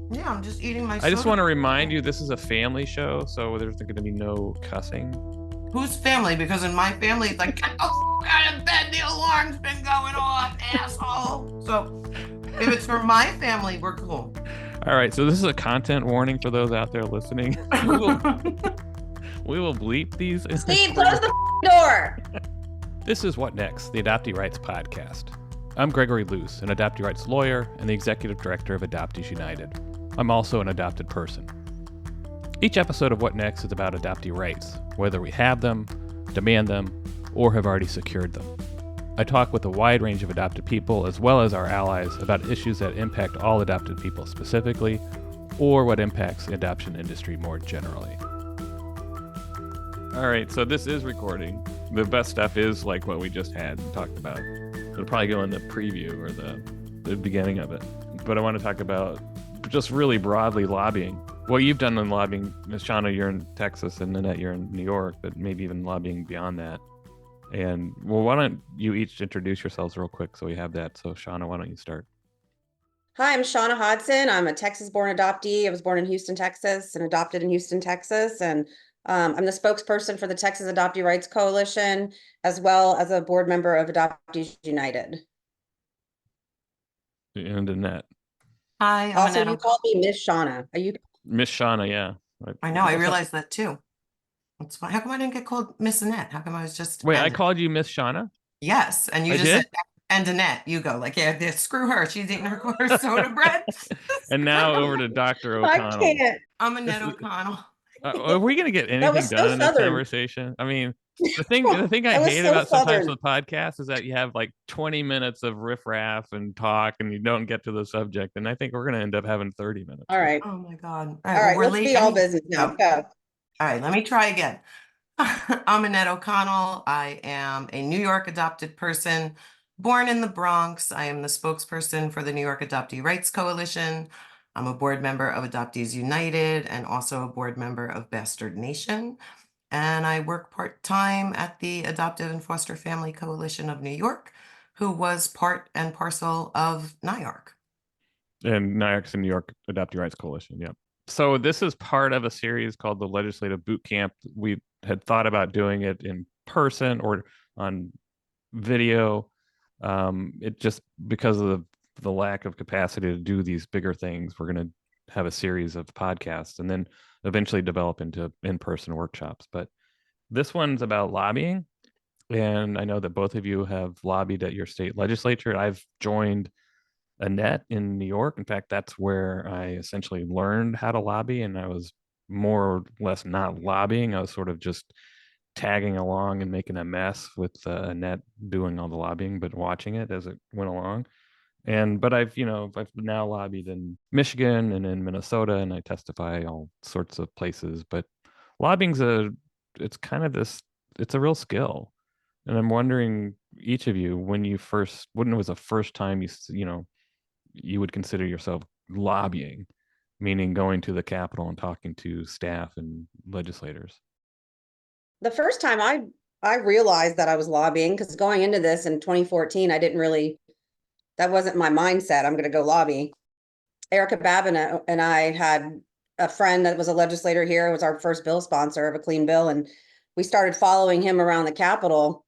Yeah, I'm just eating my I just soda. want to remind you, this is a family show, so there's going to be no cussing. Whose family? Because in my family, it's like, get the out of bed. The alarm's been going off, asshole. So if it's for my family, we're cool. All right, so this is a content warning for those out there listening. we will we will bleep these. Steve, close the door. This is What Next, the Adoptee Rights Podcast. I'm Gregory Luce, an adoptee rights lawyer and the executive director of Adoptees United. I'm also an adopted person. Each episode of What Next is about adoptee rights, whether we have them, demand them, or have already secured them. I talk with a wide range of adopted people as well as our allies about issues that impact all adopted people specifically, or what impacts the adoption industry more generally. All right, so this is recording. The best stuff is like what we just had and talked about. It'll probably go in the preview or the beginning of it. But I want to talk about just really broadly lobbying. What you've done in lobbying, Ms. Shawna, you're in Texas, and Annette, you're in New York, but maybe even lobbying beyond that. And well, why don't you each introduce yourselves real quick so we have that. So Shawna, why don't you start? Hi, I'm Shawna Hodgson. I'm a Texas-born adoptee. I was born in Houston, Texas, and adopted in Houston, Texas. And I'm the spokesperson for the Texas Adoptee Rights Coalition, as well as a board member of Adoptees United. And Annette. Hi, I'm Also, Annette. you called me Miss Shawna. Are you? Miss Shawna, yeah. I know, I realized that too. That's why. How come I didn't get called Miss Annette? How come I was just Wait, I Annette? called you Miss Shawna? Yes, and you I just did? said and Annette. You go like, yeah, screw her. She's eating her soda bread. And now over to Dr. I O'Connell. can't. I'm Annette O'Connell. Are we going to get That was anything so done in this Southern. conversation? I mean, the thing I That was hate so about sometimes Southern. the podcast is that you have like 20 minutes of riffraff and talk and you don't get to the subject. And I think we're going to end up having 30 minutes. All right. Oh my God. All All right, well, right. we're Let's late. be all business now. Go. All right, let me try again. I'm Annette O'Connell. I am a New York adopted person, born in the Bronx. I am the spokesperson for the New York Adoptee Rights Coalition. I'm a board member of Adoptees United and also a board member of Bastard Nation. And I work part-time at the Adoptive and Foster Family Coalition of New York, who was part and parcel of NYARC. And NYARC's the New York Adoptee Rights Coalition. Yep. So this is part of a series called the Legislative Boot Camp. We had thought about doing it in person or on video. It just because of the lack of capacity to do these bigger things, we're going to have a series of podcasts and then eventually develop into in-person workshops. But this one's about lobbying. And I know that both of you have lobbied at your state legislature. I've joined Annette in New York. In fact, that's where I essentially learned how to lobby, and I was more or less not lobbying. I was sort of just tagging along and making a mess with Annette doing all the lobbying, but watching it as it went along. But I've now lobbied in Michigan and in Minnesota, and I testify all sorts of places. But lobbying's it's kind of this, it's a real skill. And I'm wondering, each of you, when it was the first time you would consider yourself lobbying, meaning going to the Capitol and talking to staff and legislators? The first time I realized that I was lobbying, because going into this in 2014, that wasn't my mindset. I'm going to go lobby. Erica Babin and I had a friend that was a legislator here. It was our first bill sponsor of a clean bill. And we started following him around the Capitol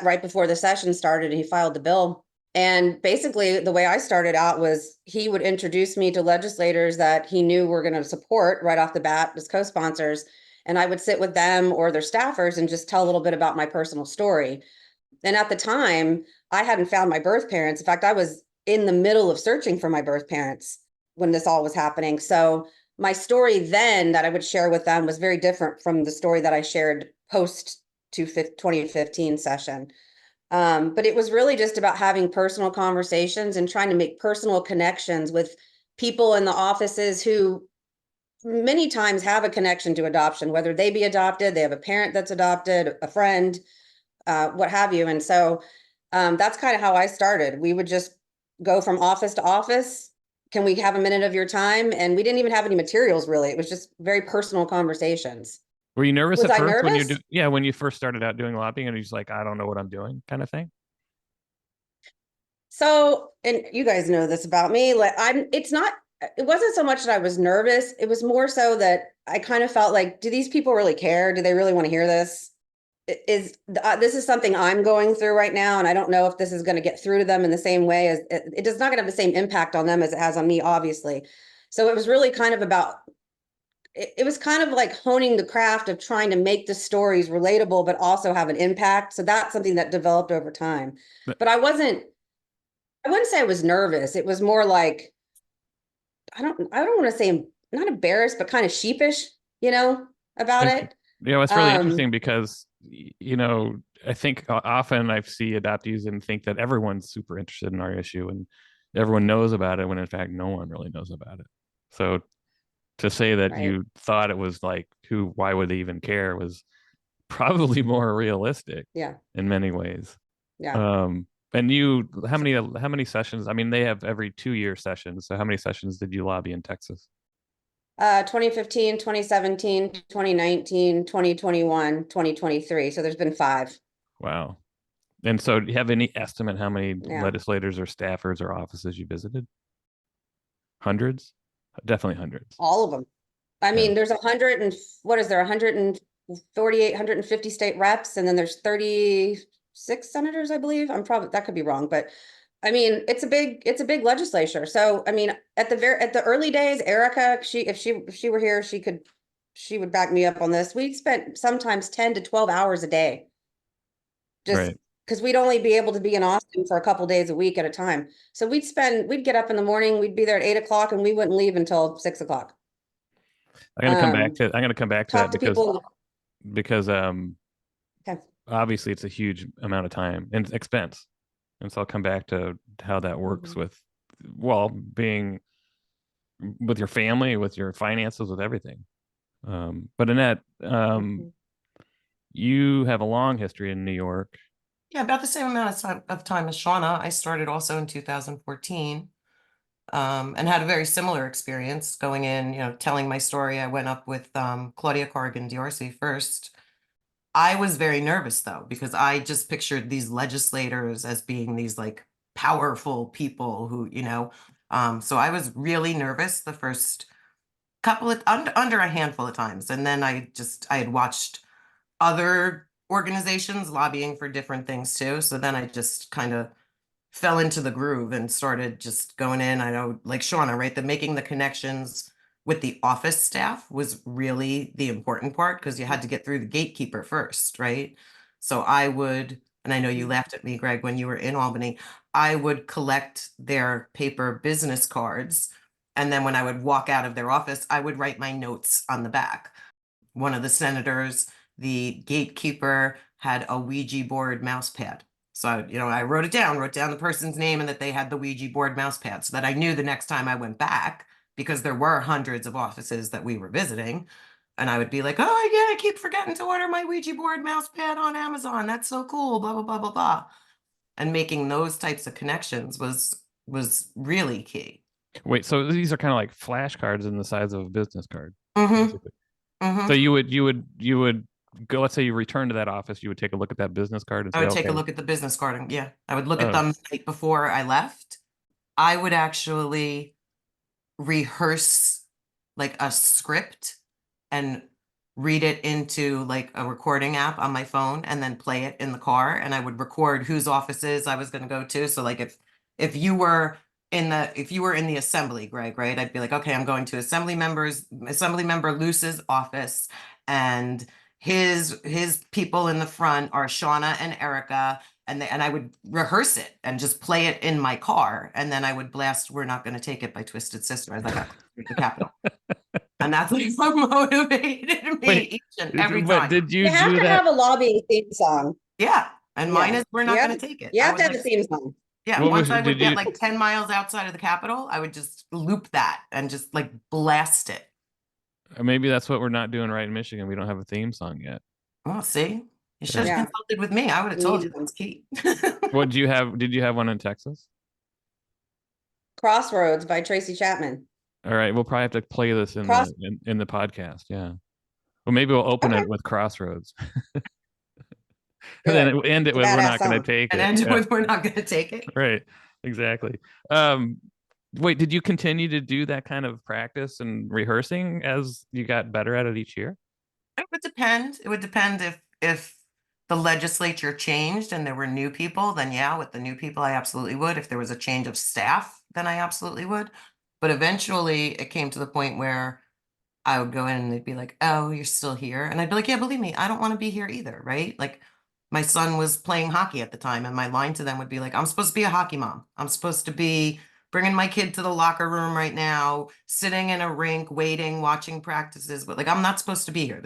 right before the session started. He filed the bill. And basically the way I started out was he would introduce me to legislators that he knew were going to support right off the bat as co-sponsors. And I would sit with them or their staffers and just tell a little bit about my personal story. And at the time, I hadn't found my birth parents. In fact, I was in the middle of searching for my birth parents when this all was happening. So my story then that I would share with them was very different from the story that I shared post 2015 session. But it was really just about having personal conversations and trying to make personal connections with people in the offices who many times have a connection to adoption, whether they be adopted, they have a parent that's adopted, a friend, what have you. And so that's kind of how I started. We would just go from office to office. Can we have a minute of your time? And we didn't even have any materials, really. It was just very personal conversations. Were you nervous Was at I first nervous? when you first started out doing lobbying and you're just like, I don't know what I'm doing kind of thing? So, and you guys know this about me, it's not it wasn't so much that I was nervous. It was more so that I kind of felt like, do these people really care? Do they really want to hear this? This is something I'm going through right now, and I don't know if this is going to get through to them in the same way as it does not going to have the same impact on them as it has on me, obviously. So it was really kind of about it was kind of like honing the craft of trying to make the stories relatable, but also have an impact. So that's something that developed over time. But I wouldn't say I was nervous. It was more like, I don't want to say I'm not embarrassed, but kind of sheepish, about it. It's really interesting because, I think often I see adoptees and think that everyone's super interested in our issue and everyone knows about it when in fact no one really knows about it. So to say that Right. you thought it was like, why would they even care, was probably more realistic. Yeah. In many ways. Yeah. And how many sessions? I mean, they have every 2-year sessions. So how many sessions did you lobby in Texas? 2015, 2017, 2019, 2021, 2023. So there's been 5. Wow. And so do you have any estimate how many Yeah. legislators or staffers or offices you visited? Hundreds? Definitely hundreds. All of them. I mean, there's 100 and what is there? 148, 150 state reps, and then there's 36 senators, I believe. That could be wrong, but I mean, it's a big legislature. So, I mean, at the early days, Erica, if she were here, she would back me up on this. We spent sometimes 10 to 12 hours a day. Just because we'd only be able to be in Austin for a couple days a week at a time. So we'd get up in the morning, we'd be there at 8 o'clock, and we wouldn't leave until 6 o'clock. I'm gonna come back to that because Okay. obviously it's a huge amount of time and expense. And so I'll come back to how that works with, being with your family, with your finances, with everything. But Annette, you have a long history in New York. Yeah, about the same amount of time as Shawna. I started also in 2014, and had a very similar experience going in, telling my story. I went up with Claudia Corrigan Diorsi first. I was very nervous though, because I just pictured these legislators as being these like powerful people who, so I was really nervous the first couple of under a handful of times. And then I had watched other organizations lobbying for different things too. So then I just kind of fell into the groove and started just going in. I know, like Shawna, right? Making the connections with the office staff was really the important part, because you had to get through the gatekeeper first, right? So I would, and I know you laughed at me, Greg, when you were in Albany, I would collect their paper business cards. And then when I would walk out of their office, I would write my notes on the back. One of the senators, the gatekeeper, had a Ouija board mouse pad. So, I wrote down the person's name and that they had the Ouija board mouse pad, so that I knew the next time I went back, because there were hundreds of offices that we were visiting. And I would be like, oh yeah, I keep forgetting to order my Ouija board mouse pad on Amazon. That's so cool, blah, blah, blah, blah, blah. And making those types of connections was really key. Wait, so these are kind of like flashcards in the size of a business card. Mm-hmm. So you would go, let's say you return to that office, you would take a look at that business card and say, I would take okay. a look at the business card, and yeah, I would look at them the night before I left. I would actually rehearse like a script and read it into like a recording app on my phone, and then play it in the car. And I would record whose offices I was going to go to. So like if you were in the assembly, Greg, right? I'd be like, okay, I'm going to Assembly Member Luce's office, and his people in the front are Shawna and Erica. And I would rehearse it and just play it in my car. And then I would blast "We're Not Gonna Take It" by Twisted Sister as I got closer to the Capitol. And that's like what motivated me each and every time. Did you You have to have a lobbying theme song. Yeah. And mine is "We're Not Gonna Take It." You have to have a theme song. Yeah. Once I would get like 10 miles outside of the Capitol, I would just loop that and just like blast it. Maybe that's what we're not doing right in Michigan. We don't have a theme song yet. Well, see, you should have consulted with me. I would have told you that's key. What did you have one in Texas? Crossroads by Tracy Chapman. All right, we'll probably have to play this in the podcast. Yeah. Well, maybe we'll open it with Crossroads. And then end it with "We're Not Gonna Take It." And end it with "We're Not Gonna Take It." Right. Exactly. Wait, did you continue to do that kind of practice and rehearsing as you got better at it each year? It would depend. It would depend if the legislature changed and there were new people, then yeah, with the new people, I absolutely would. If there was a change of staff, then I absolutely would. But eventually it came to the point where I would go in and they'd be like, "Oh, you're still here." And I'd be like, "Yeah, believe me, I don't want to be here either," right? Like my son was playing hockey at the time, and my line to them would be like, "I'm supposed to be a hockey mom. I'm supposed to be bringing my kid to the locker room right now, sitting in a rink, waiting, watching practices, but like I'm not supposed to be here.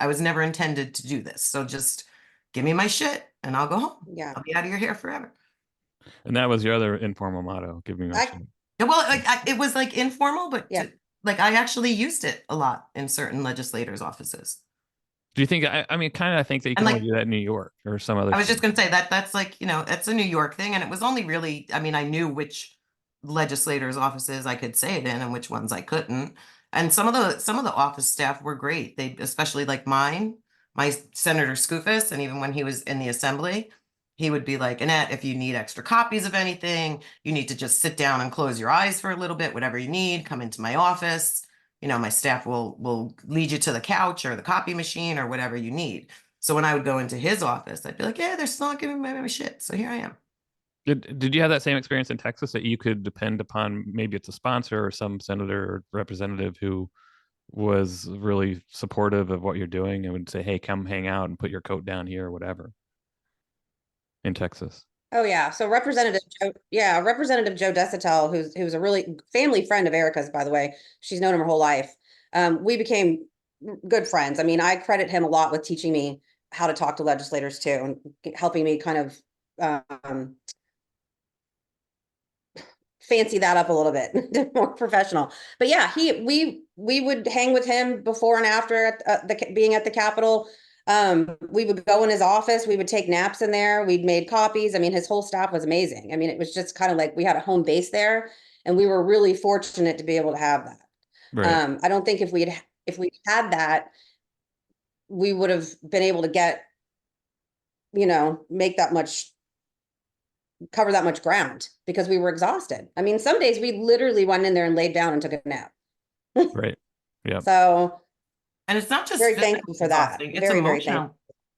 I was never intended to do this. So just give me my shit and I'll go home. Yeah. I'll be out of your hair forever." And that was your other informal motto, give me my I, shit. Yeah, well, it was like informal, but Yeah. like I actually used it a lot in certain legislators' offices. Do you think, I mean, kind of, I think that you And can only like do that in New York or some other I was just state. going to say that's like, it's a New York thing. And it was only really, I mean, I knew which legislators' offices I could say it in and which ones I couldn't. And some of the office staff were great. They, especially like my Senator Skoufis, and even when he was in the assembly, he would be like, "Annette, if you need extra copies of anything, you need to just sit down and close your eyes for a little bit, whatever you need, come into my office. My staff will lead you to the couch or the copy machine or whatever you need." So when I would go into his office, I'd be like, "Yeah, they're still not giving me my shit." So here I am. Did you have that same experience in Texas that you could depend upon, maybe it's a sponsor or some senator or representative who was really supportive of what you're doing and would say, "Hey, come hang out and put your coat down here," or whatever, in Texas? Oh yeah. So Representative Joe Desatel, who's a really family friend of Erica's, by the way. She's known him her whole life. We became good friends. I mean, I credit him a lot with teaching me how to talk to legislators too, and helping me kind of fancy that up a little bit, more professional. But yeah, we would hang with him before and after being at the Capitol. We would go in his office, we would take naps in there, we'd made copies. I mean, his whole staff was amazing. I mean, it was just kind of like we had a home base there, and we were really fortunate to be able to have that. Right. I don't think if we had that, we would have been able to make that much, cover that much ground, because we were exhausted. I mean, some days we literally went in there and laid down and took a nap. Right. Yeah. So And it's not just very physically thankful for that. exhausting, it's Very, very thankful. emotional.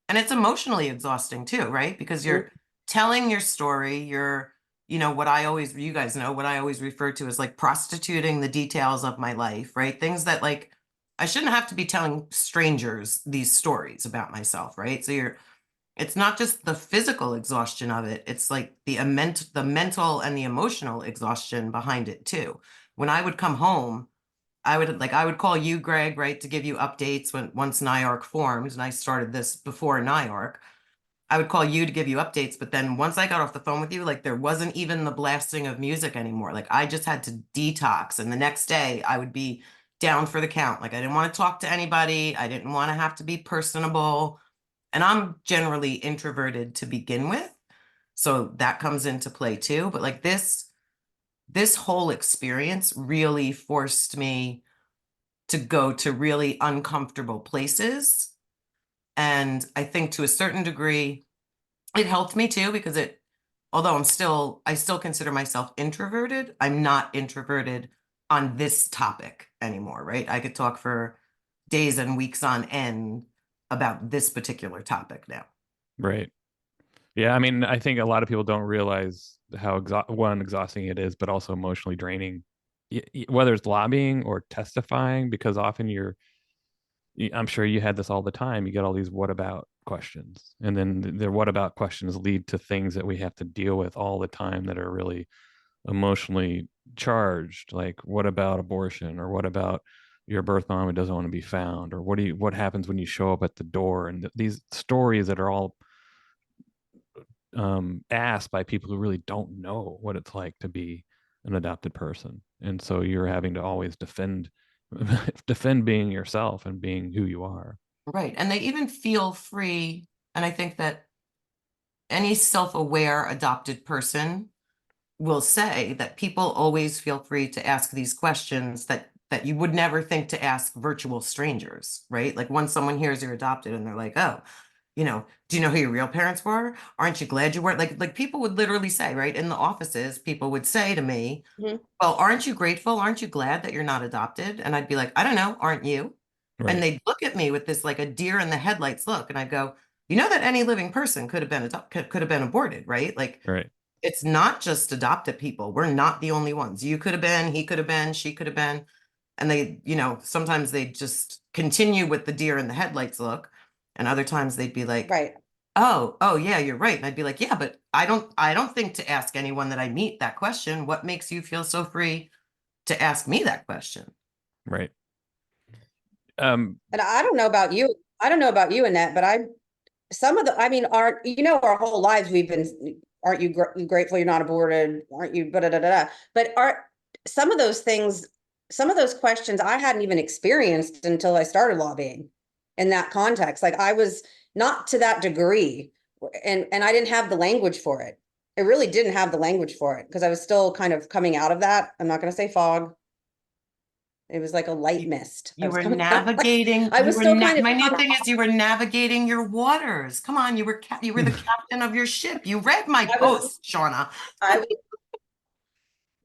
And it's emotionally exhausting too, right? Because you're telling your story, you guys know what I always refer to as like prostituting the details of my life, right? Things that like I shouldn't have to be telling strangers these stories about myself, right? So it's not just the physical exhaustion of it, it's like the mental and the emotional exhaustion behind it too. When I would come home, I would call you, Greg, right, to give you updates once NIARC formed, and I started this before NIARC. I would call you to give you updates, but then once I got off the phone with you, like there wasn't even the blasting of music anymore. Like I just had to detox, and the next day I would be down for the count. Like I didn't want to talk to anybody. I didn't want to have to be personable. And I'm generally introverted to begin with. So that comes into play too. But like this whole experience really forced me to go to really uncomfortable places. And I think to a certain degree, it helped me too, because although I still consider myself introverted, I'm not introverted on this topic anymore, right? I could talk for days and weeks on end about this particular topic now. Right. Yeah. I mean, I think a lot of people don't realize how exhausting it is, but also emotionally draining, whether it's lobbying or testifying, because often I'm sure you had this all the time. You get all these what about questions, and then the what about questions lead to things that we have to deal with all the time that are really emotionally charged. Like, what about abortion, or what about your birth mom who doesn't want to be found, or what happens when you show up at the door, and these stories that are all asked by people who really don't know what it's like to be an adopted person, and so you're having to always defend defend being yourself and being who you are. Right. And they even feel free. And I think that any self-aware adopted person will say that people always feel free to ask these questions that you would never think to ask virtual strangers, right? Like once someone hears you're adopted and they're like, "Oh, you know, do you know who your real parents were? Aren't you glad you weren't? Like people would literally say, right, in the offices, people would say to me, Mhm. well, aren't you grateful? Aren't you glad that you're not adopted? And I'd be like, I don't know, aren't you? And Right. they'd look at me with this like a deer in the headlights look, and I'd go, you know that any living person could have been could have been aborted, right? Like Right. it's not just adopted people. We're not the only ones. You could have been, he could have been, she could have been. And they, you know, sometimes they just continue with the deer in the headlights look. And other times they'd be like, Right. oh yeah, you're right. And I'd be like, yeah, but I don't think to ask anyone that I meet that question. What makes you feel so free to ask me that question? Right. And I don't know about you. I don't know about you, Annette, but some of the, I mean, our whole lives we've been, aren't you grateful you're not aborted? Aren't you, but some of those things, some of those questions I hadn't even experienced until I started lobbying in that context. Like I was not to that degree and I didn't have the language for it. I really didn't have the language for it because I was still kind of coming out of that. I'm not going to say fog. It was like a light mist. I You was were coming out. navigating, I was still kind of my new thing is you were navigating your waters. Come on, you were the captain of your ship. You read my I was post, Shawna. I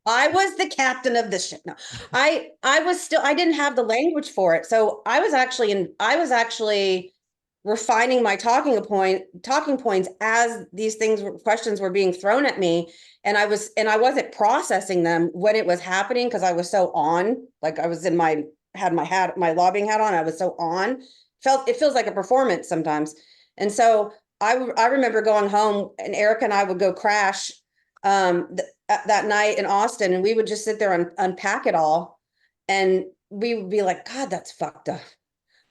I was the captain of the ship. No, I was still, I didn't have the language for it. So I was actually refining my talking points as these questions were being thrown at me. And I wasn't processing them when it was happening because I was so on, like I was had my lobbying hat on. I was so on. It feels like a performance sometimes. And so I remember going home and Erica and I would go crash that night in Austin, and we would just sit there and unpack it all, and we would be like, God, that's fucked up.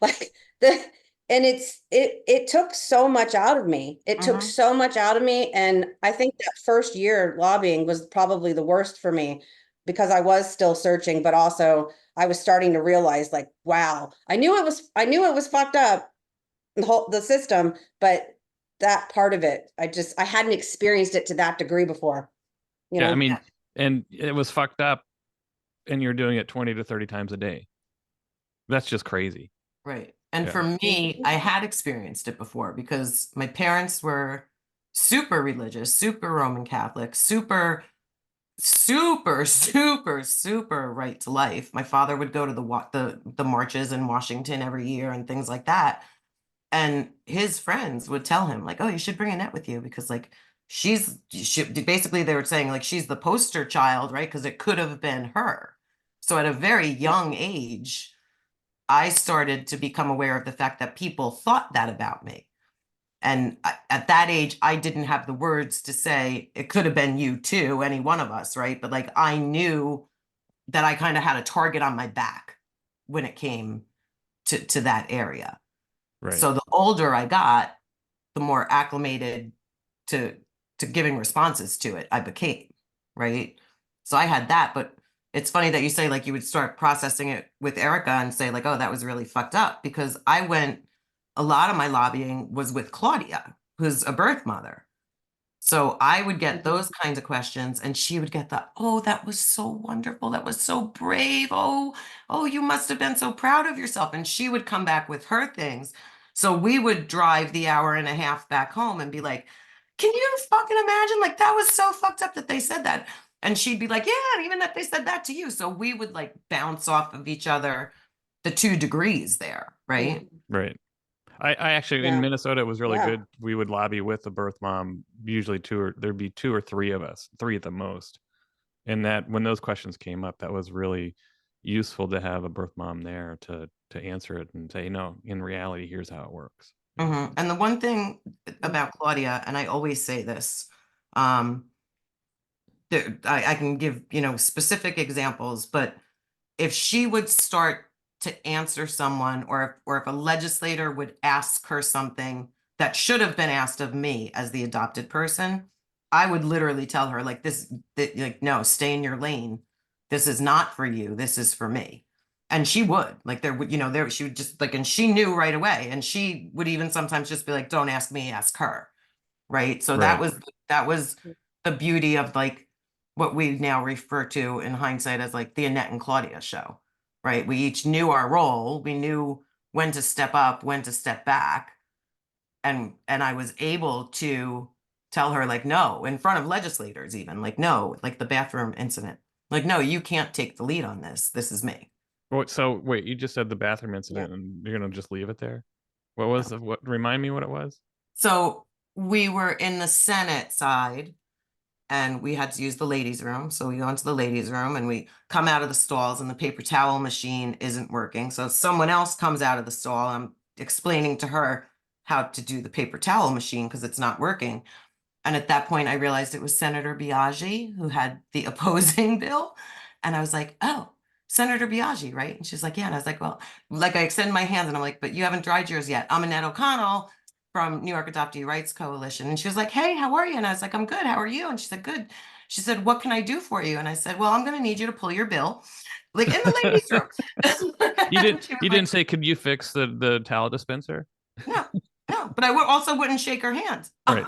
Like the and it took so much out of me. It took Mhm. so much out of me, and I think that first year lobbying was probably the worst for me because I was still searching, but also I was starting to realize, like, wow, I knew it was fucked up, the system, but that part of it, I hadn't experienced it to that degree before, you Yeah, I know? mean, and it was fucked up, and you're doing it 20 to 30 times a day. That's just crazy. Right. And Yeah. for me, I had experienced it before because my parents were super religious, super Roman Catholic, super right to life. My father would go to the marches in Washington every year and things like that. And his friends would tell him like, "Oh, you should bring Annette with you because like basically they were saying like she's the poster child, right? Because it could have been her." So at a very young age, I started to become aware of the fact that people thought that about me. And at that age, I didn't have the words to say it could have been you too, any one of us, right? But like I knew that I kind of had a target on my back when it came to that area. Right. So the older I got, the more acclimated to giving responses to it I became, right? So I had that, but it's funny that you say like you would start processing it with Erica and say like, oh, that was really fucked up because a lot of my lobbying was with Claudia, who's a birth mother. So I would get those kinds of questions and she would get oh, that was so wonderful. That was so brave. Oh, you must have been so proud of yourself. And she would come back with her things. So we would drive the hour and a half back home and be like, can you fucking imagine? Like that was so fucked up that they said that. And she'd be like, yeah, even that they said that to you. So we would like bounce off of each other the 2 degrees there, right? Right. I actually in Yeah. Minnesota it was really Yeah. good. We would lobby with the birth mom, usually there'd be 2 or 3 of us, 3 at the most. And that when those questions came up, that was really useful to have a birth mom there to answer it and say, no, in reality, here's how it works. And the one thing about Claudia, and I always say this, um, I can give, you know, specific examples, but if she would start to answer someone or if a legislator would ask her something that should have been asked of me as the adopted person, I would literally tell her like like, no, stay in your lane. This is not for you. This is for me. And she would like there would, you know, she would just like, and she knew right away. And she would even sometimes just be like, don't ask me, ask her. Right. So Right. that was the beauty of like what we now refer to in hindsight as like the Annette and Claudia show, right? We each knew our role. We knew when to step up, when to step back. And I was able to tell her, like, no, in front of legislators, even, like, no, like the bathroom incident, like, no, you can't take the lead on this. This is me. So wait, you just said the bathroom incident and you're gonna just leave it there? What was what remind me what it was? So we were in the Senate side and we had to use the ladies' room. So we go into the ladies' room and we come out of the stalls and the paper towel machine isn't working. So someone else comes out of the stall. I'm explaining to her how to do the paper towel machine because it's not working. And at that point, I realized it was Senator Biaggi who had the opposing bill. And I was like, oh, Senator Biaggi, right? And she's like, yeah. And I was like, well, like I extend my hands and I'm like, but you haven't dried yours yet. I'm Annette O'Connell from New York Adoptee Rights Coalition. And she was like, hey, how are you? And I was like, I'm good. How are you? And she said, good. She said, what can I do for you? And I said, well, I'm going to need you to pull your bill, like in the ladies' room. You didn't say, could you fix the towel dispenser? No, no, but I also wouldn't shake her hand. Right.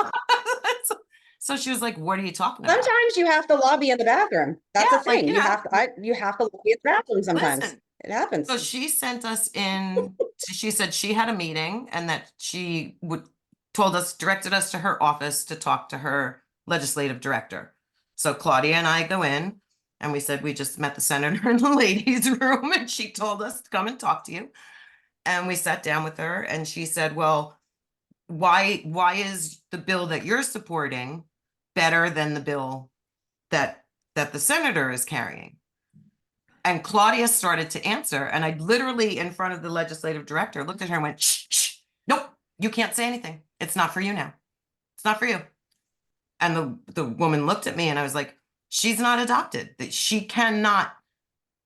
So she was like, what are you talking about? Sometimes you have to lobby in the bathroom. That's Yeah, the thing. like, you have to, you have to lobby in the bathroom sometimes. Listen. It happens. So she sent us in, she said she had a meeting and that she directed us to her office to talk to her legislative director. So Claudia and I go in and we said, we just met the senator in the ladies' room and she told us to come and talk to you. And we sat down with her and she said, well, why is the bill that you're supporting better than the bill that the senator is carrying? And Claudia started to answer, and I literally, in front of the legislative director, looked at her and went, shh, shh, nope, you can't say anything. It's not for you now. It's not for you. And the woman looked at me and I was like, she's not adopted. That she cannot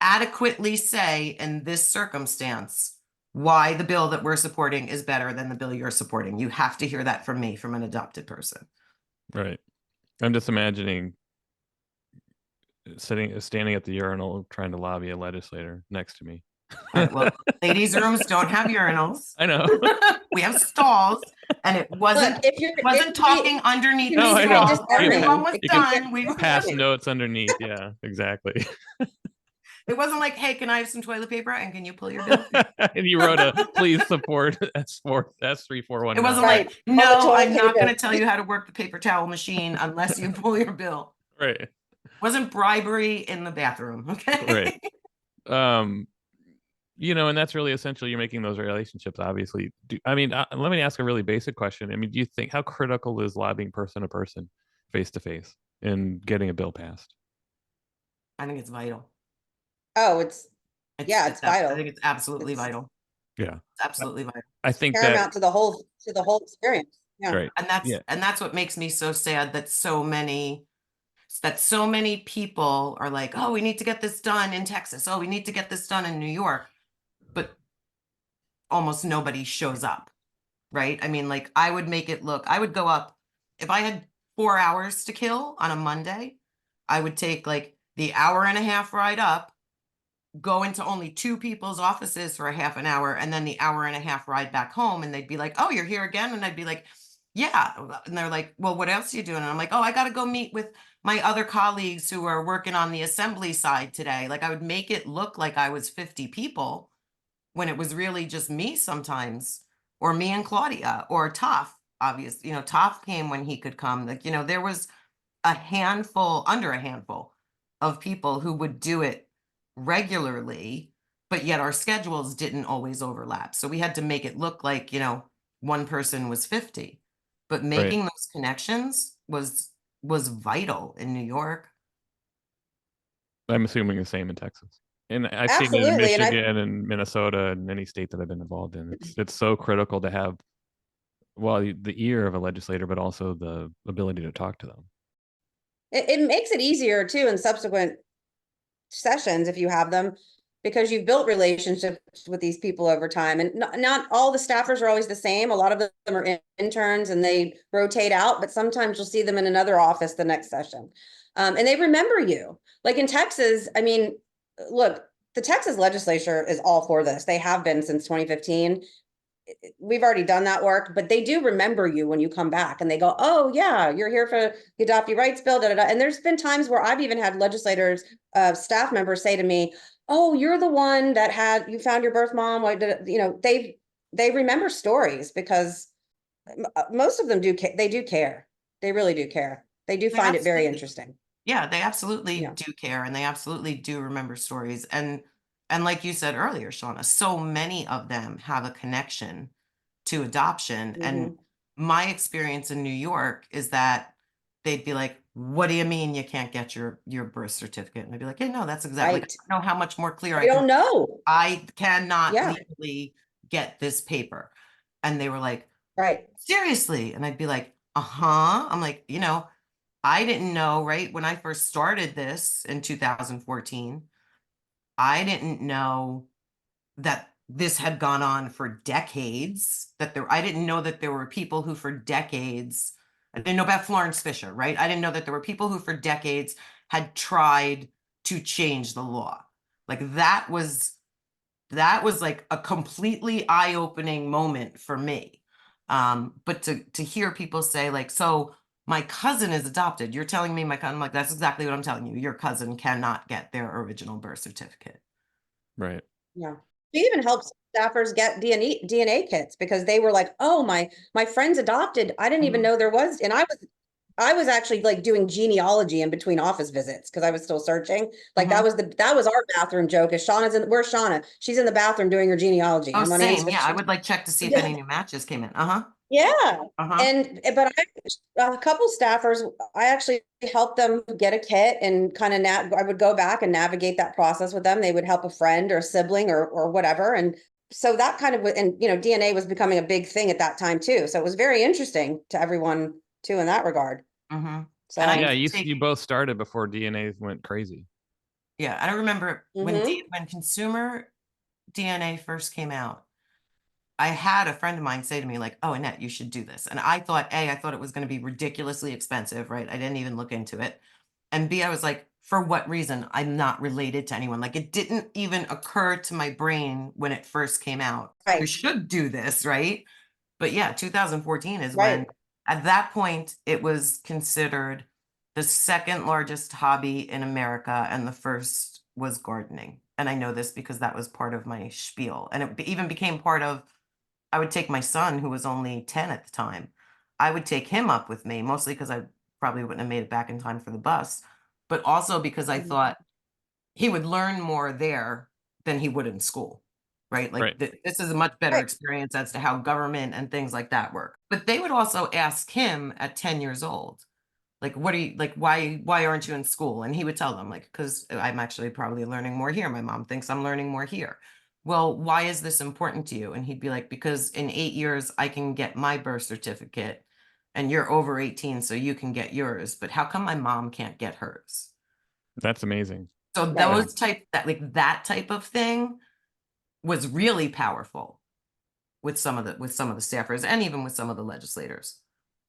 adequately say in this circumstance why the bill that we're supporting is better than the bill you're supporting. You have to hear that from me, from an adopted person. Right. I'm just imagining standing at the urinal trying to lobby a legislator next to me. All right, well, ladies' rooms don't have urinals. I know. We have stalls, and it wasn't Look, if you're talking underneath No, the I stall. know. Everyone was You can done. We were pass notes underneath. Yeah, exactly. It wasn't like, hey, can I have some toilet paper and can you pull your bill? And you wrote a please support S3419. It wasn't Right. like, All the no, toilet I'm not paper. going to tell you how to work the paper towel machine unless you pull your bill. Right. Wasn't bribery in the bathroom. Okay. Right. You know, and that's really essential. You're making those relationships, obviously. Let me ask a really basic question. I mean, do you think, how critical is lobbying person to person, face to face, in getting a bill passed? I think it's vital. Oh, it's vital. I think it's absolutely vital. Yeah. It's absolutely vital. I think paramount to the whole experience. Yeah. right. And that's what makes me so sad that so many people are like, oh, we need to get this done in Texas. Oh, we need to get this done in New York. But almost nobody shows up, right? I mean, like I would go up, if I had 4 hours to kill on a Monday, I would take like the hour and a half ride up, go into only 2 people's offices for a half an hour, and then the hour and a half ride back home. And they'd be like, oh, you're here again? And I'd be like, yeah. And they're like, well, what else are you doing? And I'm like, oh, I got to go meet with my other colleagues who are working on the assembly side today. Like I would make it look like I was 50 people when it was really just me sometimes, or me and Claudia, or Toph, obviously, Toph came when he could come. Like, there was under a handful of people who would do it regularly, but yet our schedules didn't always overlap. So we had to make it look like, one person was 50, but making those connections was vital in New York. I'm assuming the same in Texas. And I've seen it in Michigan and Minnesota and any state that I've been involved in. It's so critical to have, well, the ear of a legislator, but also the ability to talk to them. It makes it easier too in subsequent sessions if you have them, because you've built relationships with these people over time. And not all the staffers are always the same. A lot of them are interns and they rotate out, but sometimes you'll see them in another office the next session. And they remember you. Like in Texas, I mean, look, the Texas legislature is all for this. They have been since 2015. We've already done that work, but they do remember you when you come back and they go, oh yeah, you're here for the adoptee rights bill. Da, da, da. And there's been times where I've even had legislators, staff members say to me, oh, you're the one that you found your birth mom. Why did they remember stories because most of them do, they do care. They really do care. They do They find it very absolutely- interesting. Yeah, they absolutely Yeah. do care, and they absolutely do remember stories. And like you said earlier, Shawna, so many of them have a connection to adoption. And Mhm. my experience in New York is that they'd be like, "What do you mean you can't get your birth certificate?" And I'd be like, "Yeah, no, that's exactly. Like, Right. I don't know how much more clear I I can. don't know. I cannot Yeah. legally get this paper." And they were like, Right. "Seriously?" And I'd be like, "Uh-huh." I'm like, I didn't know, right? When I first started this in 2014, I didn't know that this had gone on for decades, I didn't know that there were people who for decades, I didn't know about Florence Fisher, right? I didn't know that there were people who for decades had tried to change the law. Like that was like a completely eye-opening moment for me. But to hear people say like, so my cousin is adopted. You're telling me my cousin, I'm like, that's exactly what I'm telling you. Your cousin cannot get their original birth certificate. Right. Yeah. She even helps staffers get DNA kits because they were like, oh, my friend's adopted. I didn't even Mhm. know there was, and I was actually like doing genealogy in between office visits because I was still searching. Like Mhm. that was our bathroom joke. Is where's Shawna? She's in the bathroom doing her genealogy. Oh, I'm on same. Yeah, I ancestry. would like check to see if any new matches came in. Uh-huh. Yeah. Uh-huh. And but a couple staffers, I actually helped them get a kit and kind of I would go back and navigate that process with them. They would help a friend or a sibling or whatever. And so that kind of and DNA was becoming a big thing at that time too. So it was very interesting to everyone too in that regard. Mm-hmm. And I So Yeah, used to you take, both started before DNA went crazy. yeah, I remember when mhm. when consumer DNA first came out, I had a friend of mine say to me, like, "Oh, Annette, you should do this." And I thought, A, I thought it was going to be ridiculously expensive, right? I didn't even look into it. And B, I was like, for what reason? I'm not related to anyone. Like, it didn't even occur to my brain when it first came out. You Right. should do this, right? But yeah, 2014 is when, Right. at that point, it was considered the second largest hobby in America, and the first was gardening. And I know this because that was part of my spiel. And it even became part of, I would take my son, who was only 10 at the time. I would take him up with me, mostly because I probably wouldn't have made it back in time for the bus, but also because I Mhm. thought he would learn more there than he would in school, right? Like Right. this is a much better Right. experience as to how government and things like that work. But they would also ask him at 10 years old, like, what are you like, why aren't you in school? And he would tell them, like, because I'm actually probably learning more here. My mom thinks I'm learning more here. Well, why is this important to you? And he'd be like, because in 8 years I can get my birth certificate and you're over 18, so you can get yours. But how come my mom can't get hers? That's amazing. So Right. that type of thing was really powerful with some of the staffers and even with some of the legislators.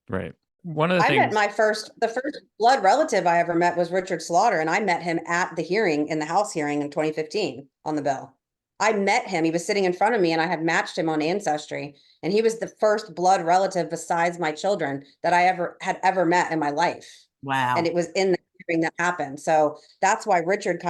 Right. One of the I met things, the first blood relative I ever met was Richard Slaughter, and I met him at the hearing in the House hearing in 2015 on the bill. I met him. He was sitting in front of me, and I had matched him on Ancestry, and he was the first blood relative besides my children that I ever met in my life. And Wow. it was in the hearing that happened. So that's why Richard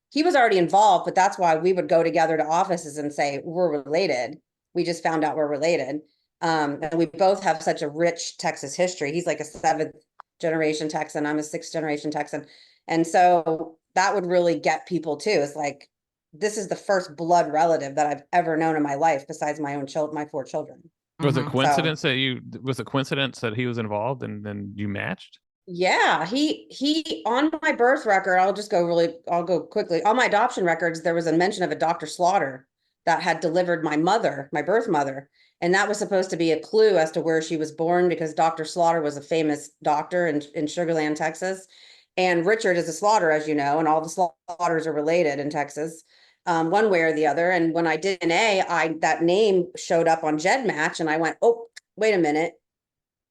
he was already involved, but that's why we would go together to offices and say, we're related. We just found out we're related. And we both have such a rich Texas history. He's like a seventh generation Texan. I'm a sixth generation Texan. And so that would really get people too. It's like, this is the first blood relative that I've ever known in my life besides my own children, my 4 children. was it Mhm. So coincidence that he was involved and then you matched? yeah, he on my birth record, I'll go quickly. On my adoption records, there was a mention of a Dr. Slaughter that had delivered my mother, my birth mother. And that was supposed to be a clue as to where she was born because Dr. Slaughter was a famous doctor in Sugar Land, Texas. And Richard is a Slaughter, as you know, and all the Slaughters are related in Texas, one way or the other. And when I did DNA, that name showed up on GEDmatch, and I went, oh, wait a minute,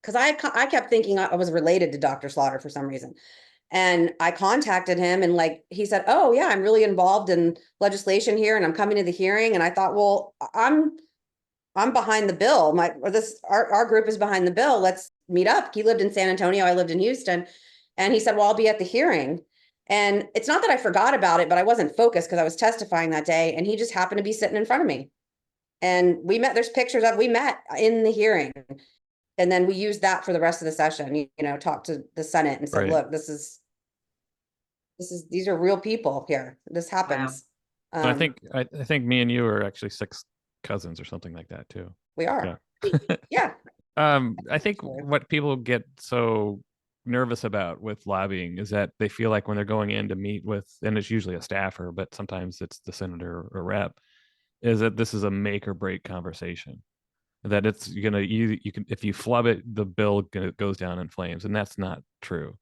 because I kept thinking I was related to Dr. Slaughter for some reason. And I contacted him, and like he said, oh yeah, I'm really involved in legislation here and I'm coming to the hearing. And I thought, well, I'm behind the bill. Our group is behind the bill. Let's meet up. He lived in San Antonio, I lived in Houston. And he said, well, I'll be at the hearing. And it's not that I forgot about it, but I wasn't focused because I was testifying that day. And he just happened to be sitting in front of me. And we met in the hearing. And then we used that for the rest of the session, talked to the Senate and said, Right. look, these are real people here. This happens. So I think me and you are actually six cousins or something like that too. We are. Yeah. Yeah. I think what people get so nervous about with lobbying is that they feel like when they're going in to meet with, and it's usually a staffer, but sometimes it's the senator or rep, is that this is a make or break conversation. That it's gonna you can, if you flub it, the bill goes down in flames, and that's not true.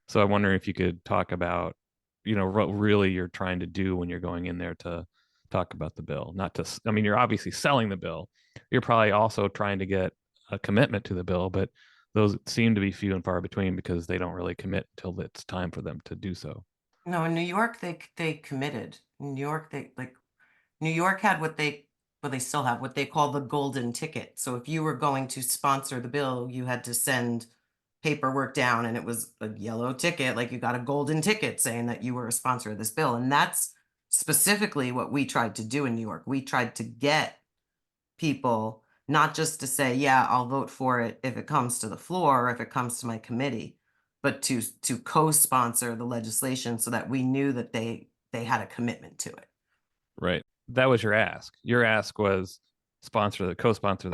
So I wonder if you could talk about, what really you're trying to do when you're going in there to talk about the bill. Not to, I mean, you're obviously selling the bill. You're probably also trying to get a commitment to the bill, but those seem to be few and far between because they don't really commit until it's time for them to do so. No, in New York, they committed. In New York, New York had well, they still have what they call the golden ticket. So if you were going to sponsor the bill, you had to send paperwork down, and it was a yellow ticket, like you got a golden ticket saying that you were a sponsor of this bill. And that's specifically what we tried to do in New York. We tried to get people not just to say, yeah, I'll vote for it if it comes to the floor or if it comes to my committee, but to co-sponsor the legislation so that we knew that they had a commitment to it. Right. That was your ask. Your ask was co-sponsor the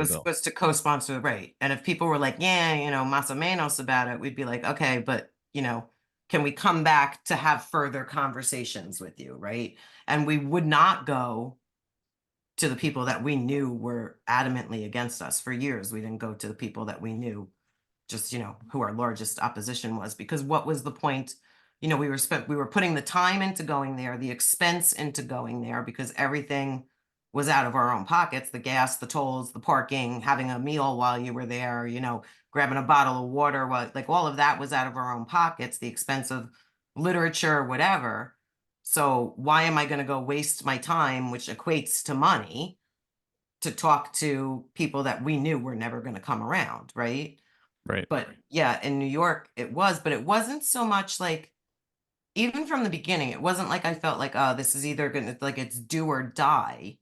bill. Was to co-sponsor, right? And if people were like, yeah, más o menos about it, we'd be like, okay, but can we come back to have further conversations with you, right? And we would not go to the people that we knew were adamantly against us. For years, we didn't go to the people that we knew, just who our largest opposition was, because what was the point? We were putting the time into going there, the expense into going there, because everything was out of our own pockets: the gas, the tolls, the parking, having a meal while you were there, grabbing a bottle of water, like all of that was out of our own pockets, the expense of literature, whatever. So why am I going to go waste my time, which equates to money, to talk to people that we knew were never going to come around, right? Right. But yeah, in New York it was, but it wasn't so much like, even from the beginning, it wasn't like I felt like, oh, this is either gonna, like, it's do or die,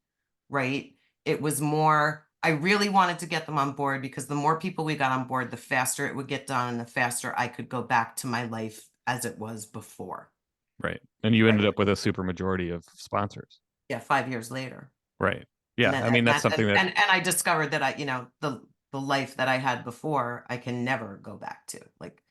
right? It was more, I really wanted to get them on board, because the more people we got on board, the faster it would get done and the faster I could go back to my life as it was before. Right. And you ended Right. up with a super majority of sponsors. Yeah, 5 years later. Right. Yeah. And then, I mean, that's something that, and I discovered that the life that I had before, I can never go back to. Like,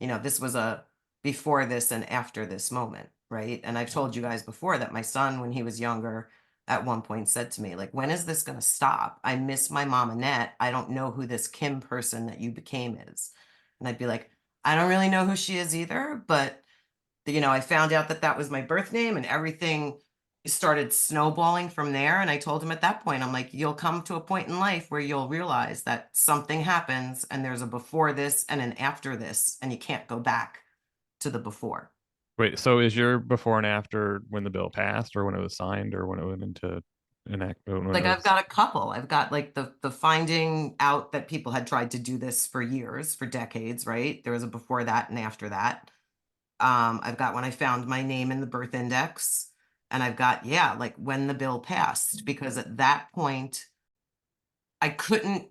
this was a before this and after this moment, right? And I've told you guys before that my son, when he was younger, at one point said to me, like, when is this going to stop? I miss my mom, Annette. I don't know who this Kim person that you became is. And I'd be like, I don't really know who she is either, but I found out that that was my birth name, and everything started snowballing from there. And I told him at that point, I'm like, you'll come to a point in life where you'll realize that something happens and there's a before this and an after this, and you can't go back to the before. wait, so is your before and after when the bill passed, or when it was signed, or when it went into enact? Like, I've got a couple. I've got like the finding out that people had tried to do this for years, for decades, right? There was a before that and after that. I've got when I found my name in the birth index, and I've got, yeah, like when the bill passed, because at that point I couldn't,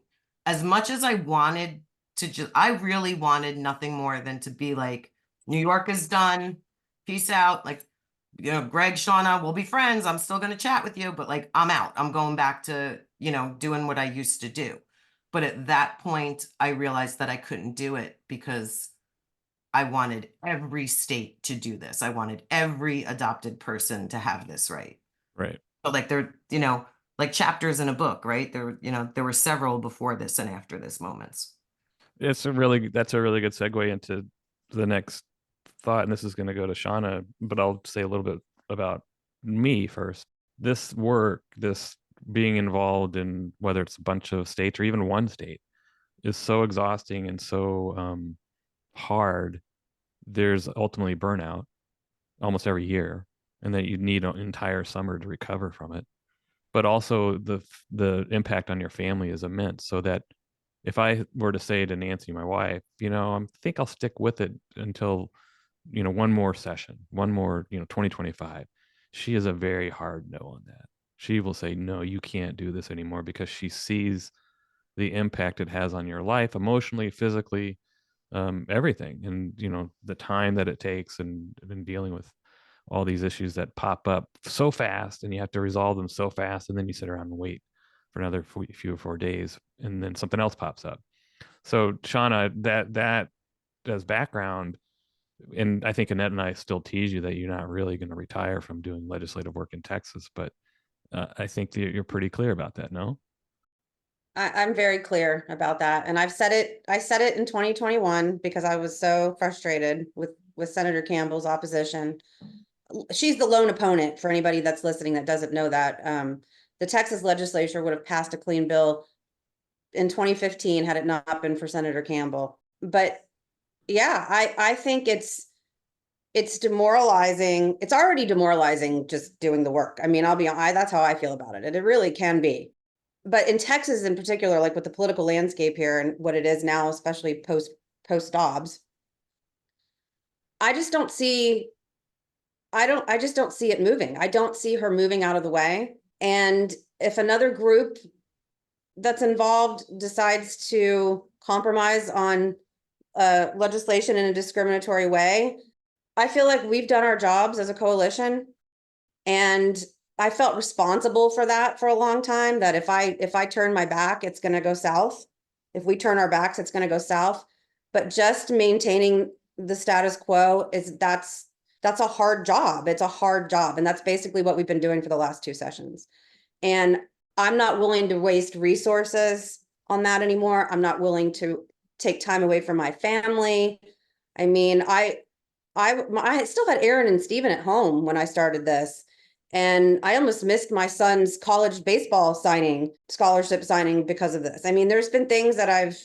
as much as I wanted to, I really wanted nothing more than to be like, New York is done, peace out. Like, Greg, Shawna, we'll be friends. I'm still going to chat with you, but like, I'm out. I'm going back to, doing what I used to do. But at that point, I realized that I couldn't do it, because I wanted every state to do this. I wanted every adopted person to have this right. Right. But like, they're, like chapters in a book, right? There were several before this and after this moments. That's a really good segue into the next thought, and this is going to go to Shawna, but I'll say a little bit about me first. This work, this being involved in, whether it's a bunch of states or even one state, is so exhausting and so hard. There's ultimately burnout almost every year, and that you need an entire summer to recover from it. But also the impact on your family is immense. So that if I were to say to Nancy, my wife, I think I'll stick with it until, one more session, one more, 2025. She is a very hard no on that. She will say, no, you can't do this anymore, because she sees the impact it has on your life, emotionally, physically, everything. And, you know, the time that it takes and dealing with all these issues that pop up so fast and you have to resolve them so fast. And then you sit around and wait for another few or 4 days and then something else pops up. So Shawna, that as background, and I think Annette and I still tease you that you're not really going to retire from doing legislative work in Texas, but I think that you're pretty clear about that, no? I'm very clear about that. And I said it in 2021 because I was so frustrated with Senator Campbell's opposition. She's the lone opponent for anybody that's listening that doesn't know that. The Texas legislature would have passed a clean bill in 2015 had it not been for Senator Campbell. But yeah, I think it's demoralizing. It's already demoralizing just doing the work. I mean, that's how I feel about it. And it really can be. But in Texas in particular, like with the political landscape here and what it is now, especially post Dobbs, I just don't see it moving. I don't see her moving out of the way. And if another group that's involved decides to compromise on legislation in a discriminatory way, I feel like we've done our jobs as a coalition. And I felt responsible for that for a long time, that if I turn my back, it's going to go south. If we turn our backs, it's going to go south. But just maintaining the status quo that's a hard job. It's a hard job. And that's basically what we've been doing for the last 2 sessions. And I'm not willing to waste resources on that anymore. I'm not willing to take time away from my family. I mean, I still had Aaron and Steven at home when I started this. And I almost missed my son's college baseball scholarship signing because of this. I mean, there's been things that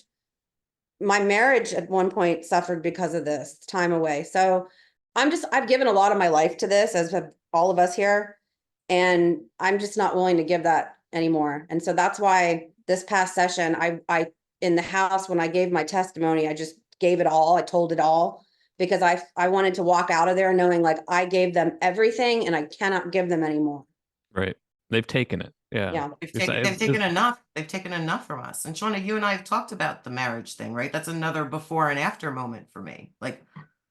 my marriage at one point suffered because of this time away. So I've given a lot of my life to this, as have all of us here. And I'm just not willing to give that anymore. And so that's why this past session, I in the House, when I gave my testimony, I just gave it all. I told it all. Because I wanted to walk out of there knowing like I gave them everything and I cannot give them anymore. Right. They've taken it. Yeah. Yeah. They've taken enough. They've taken enough from us. And Shawna, you and I have talked about the marriage thing, right? That's another before and after moment for me. Like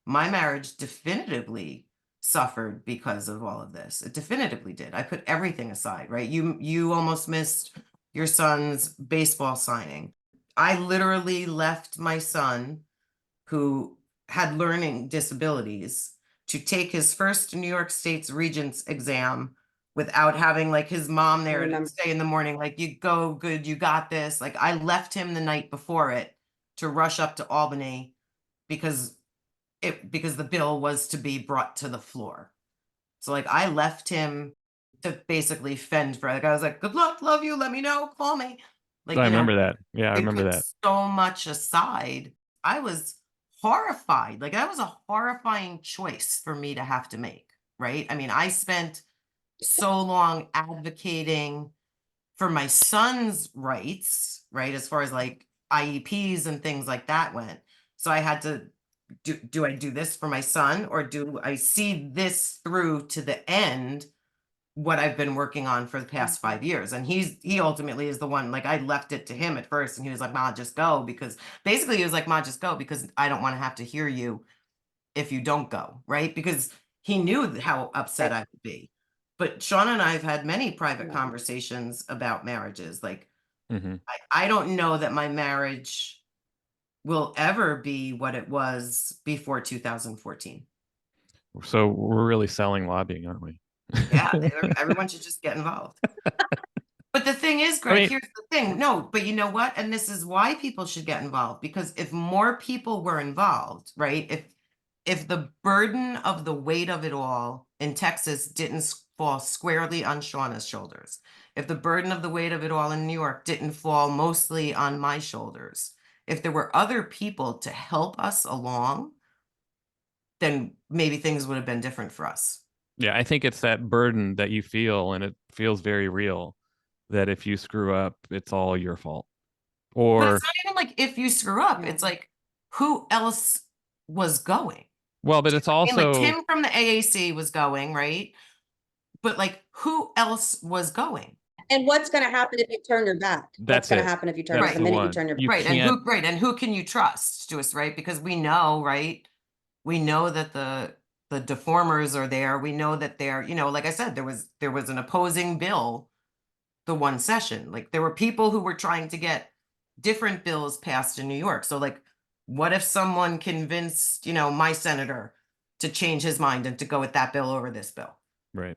my marriage definitively suffered because of all of this. It definitively did. I put everything aside, right? You almost missed your son's baseball signing. I literally left my son, who had learning disabilities, to take his first New York State's Regents exam without having like his mom there to say in the morning, like, you go, good, you got this. Like I left him the night before it to rush up to Albany because the bill was to be brought to the floor. So like I left him to basically fend for it. Like I was like, good luck, love you, let me know, call me. Like I remember that. Yeah, I remember that. So much aside. I was horrified. Like that was a horrifying choice for me to have to make, right? I mean, I spent so long advocating for my son's rights, right? As far as like IEPs and things like that went. So I had to do I do this for my son, or do I see this through to the end, what I've been working on for the past 5 years? And he ultimately is the one, like I left it to him at first and he was like, Ma, just go, because basically he was like, Ma, just go, because I don't want to have to hear you if you don't go, right? Because he knew how upset I would be. But Shawna and I have had many private conversations about marriages. Like I don't know that my marriage will ever be what it was before 2014. So we're really selling lobbying, aren't we? Yeah, everyone should just get involved. But the thing is, Greg, here's the thing. No, but you know what? And this is why people should get involved, because if more people were involved, right? If the burden of the weight of it all in Texas didn't fall squarely on Shawna's shoulders, if the burden of the weight of it all in New York didn't fall mostly on my shoulders, if there were other people to help us along, then maybe things would have been different for us. Yeah, I think it's that burden that you feel, and it feels very real, that if you screw up, it's all your fault. But Or it's not even like if you screw up, it's like, who else was going? well, but it's also like Tim from the AAC was going, right? But like, who else was going? And what's going to happen if you turn your back? What's That's going to it. happen if you turn That's the the minute you one. turn your back? You Right, can't. and who can you trust to us, right? Because we know, right? We know that the deformers are there. We know that they're, like I said, there was an opposing bill the one session. Like there were people who were trying to get different bills passed in New York. So like, what if someone convinced, my senator to change his mind and to go with that bill over this bill? Right.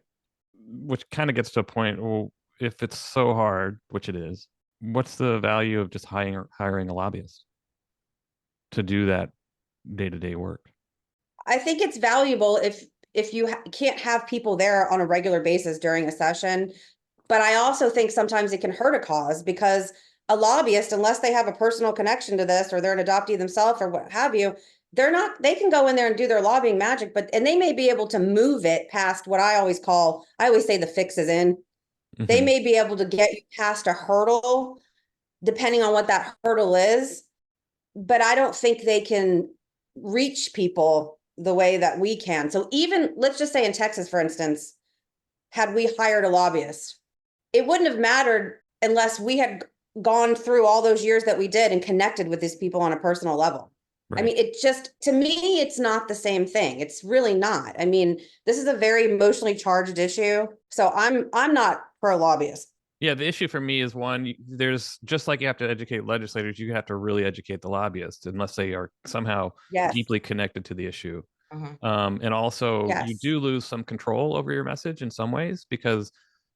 Which kind of gets to a point, well, if it's so hard, which it is, what's the value of just hiring a lobbyist to do that day-to-day work? I think it's valuable if you can't have people there on a regular basis during a session. But I also think sometimes it can hurt a cause because a lobbyist, unless they have a personal connection to this or they're an adoptee themselves or what have you, they can go in there and do their lobbying magic, and they may be able to move it past what I always say the fix is in. They Mhm. may be able to get you past a hurdle, depending on what that hurdle is. But I don't think they can reach people the way that we can. So even, let's just say in Texas, for instance, had we hired a lobbyist, it wouldn't have mattered unless we had gone through all those years that we did and connected with these people on a personal level. I Right. mean, it just, to me, it's not the same thing. It's really not. I mean, this is a very emotionally charged issue. So I'm not pro lobbyist. Yeah, the issue for me is one, there's just like you have to educate legislators, you have to really educate the lobbyists unless they are somehow Yes. deeply connected to the issue. Mhm. And also you Yes. do lose some control over your message in some ways because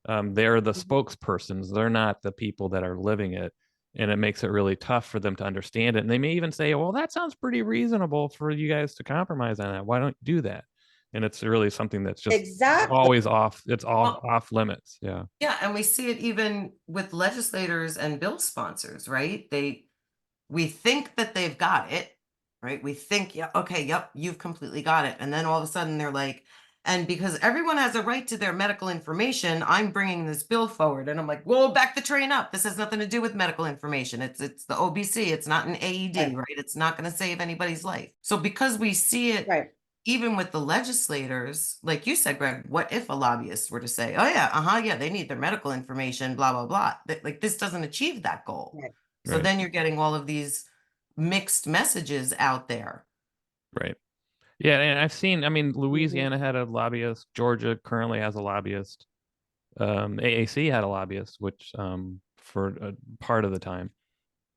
they're the Mhm. spokespersons. They're not the people that are living it. And it makes it really tough for them to understand it. And they may even say, well, that sounds pretty reasonable for you guys to compromise on that. Why don't you do that? And it's really something that's just Exactly. always off. It's all Well, off limits. Yeah. yeah, and we see it even with legislators and bill sponsors, right? We think that they've got it, right? We think, yeah, okay, yep, you've completely got it. And then all of a sudden they're like, and because everyone has a right to their medical information, I'm bringing this bill forward. And I'm like, whoa, back the train up. This has nothing to do with medical information. It's the OBC. It's not an AED, right? It's not going to save anybody's life. So because we see it Right. even with the legislators, like you said, Greg, what if a lobbyist were to say, oh yeah, yeah, they need their medical information, blah, blah, blah. Like this doesn't achieve that goal. Right. So Right. then you're getting all of these mixed messages out there. Right. Yeah. And I've seen, I mean, Mhm. Louisiana had a lobbyist. Georgia currently has a lobbyist. AAC had a lobbyist, which for a part of the time.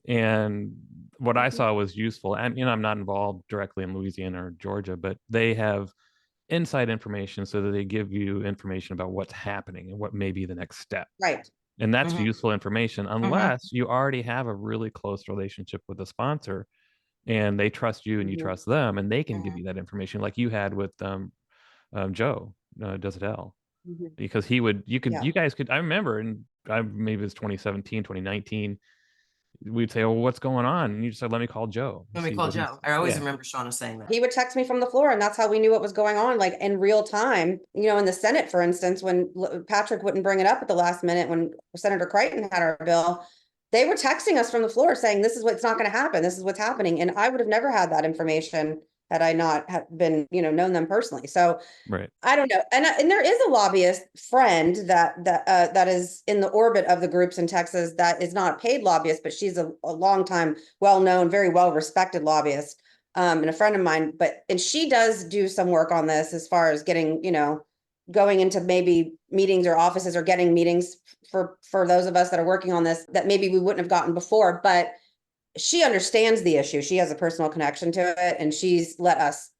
And what I Mhm. saw was useful. And I'm not involved directly in Louisiana or Georgia, but they have inside information so that they give you information about what's happening and what may be the next step. Right. And that's Mhm. useful information unless you already have a really close relationship with the sponsor and they trust you and you Mhm. trust them and they can give Mhm. you that information like you had with Joe does it L Mhm. because Yeah. you guys could, I remember, and maybe it was 2017, 2019, we'd say, well, what's going on? And you just said, let me call Joe and Let me see call what he's, Joe. I always yeah, remember Shawna saying that. He would text me from the floor, and that's how we knew what was going on, like in real time. In the Senate, for instance, when Patrick wouldn't bring it up at the last minute, when Senator Crichton had our bill, they were texting us from the floor saying, "This is what's not going to happen. This is what's happening." And I would have never had that information had I not had been, known them personally. So right, I don't know. And there is a lobbyist friend that is in the orbit of the groups in Texas that is not a paid lobbyist, but she's a long time, well-known, very well-respected lobbyist, and a friend of mine. And she does do some work on this as far as getting, going into maybe meetings or offices or getting meetings for those of us that are working on this that maybe we wouldn't have gotten before. But she understands the issue. She has a personal connection to it, and she's let us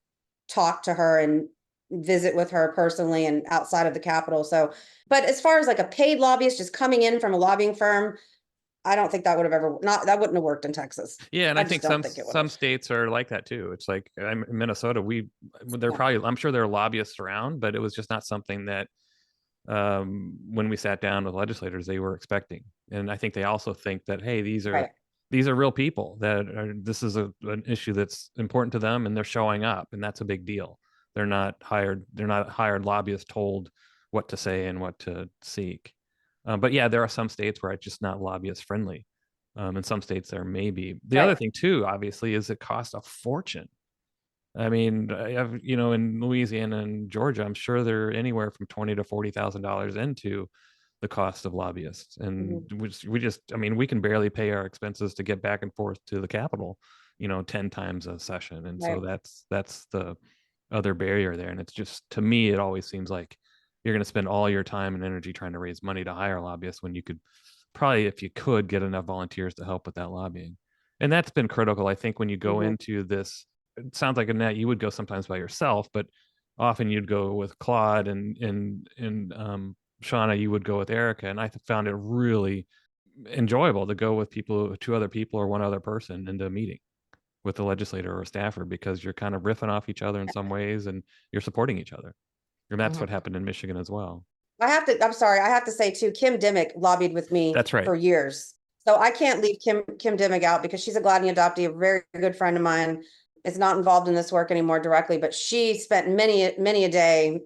talk to her and visit with her personally and outside of the Capitol. So, but as far as like a paid lobbyist just coming in from a lobbying firm, I don't think that would have that wouldn't have worked in Texas. yeah. And I I just think don't think it would some have. states are like that too. It's like I'm in Minnesota, they're Yeah. probably, I'm sure there are lobbyists around, but it was just not something that when we sat down with legislators they were expecting. And I think they also think that, hey, Right. these are real people that this is an issue that's important to them and they're showing up, and that's a big deal. They're not hired lobbyists told what to say and what to seek. But yeah, there are some states where it's just not lobbyist friendly. In some states there may be. The other Right. thing too, obviously, is it costs a fortune. I mean, in Louisiana and Georgia, I'm sure they're anywhere from $20,000 to $40,000 into the cost of lobbyists. And Mhm. we just, I mean, we can barely pay our expenses to get back and forth to the Capitol, 10 times a session. And so Right. that's the other barrier there. And it's just, to me, it always seems like you're going to spend all your time and energy trying to raise money to hire lobbyists when you could probably, if you could, get enough volunteers to help with that lobbying. And that's been critical. I think when you go Mhm. into this, it sounds like, Annette, you would go sometimes by yourself, but often you'd go with Claude and Shawna, you would go with Erica. And I found it really enjoyable to go with people, two other people or one other person into a meeting with a legislator or a staffer, because you're kind of riffing off each other in some ways and you're supporting each other. And that's what happened in Michigan as well. I'm sorry, I have to say too, Kim Dimmick lobbied with me That's right. for years. So I can't leave Kim Dimmick out because she's a Gladney adoptee, a very good friend of mine. Is not involved in this work anymore directly, but she spent many a day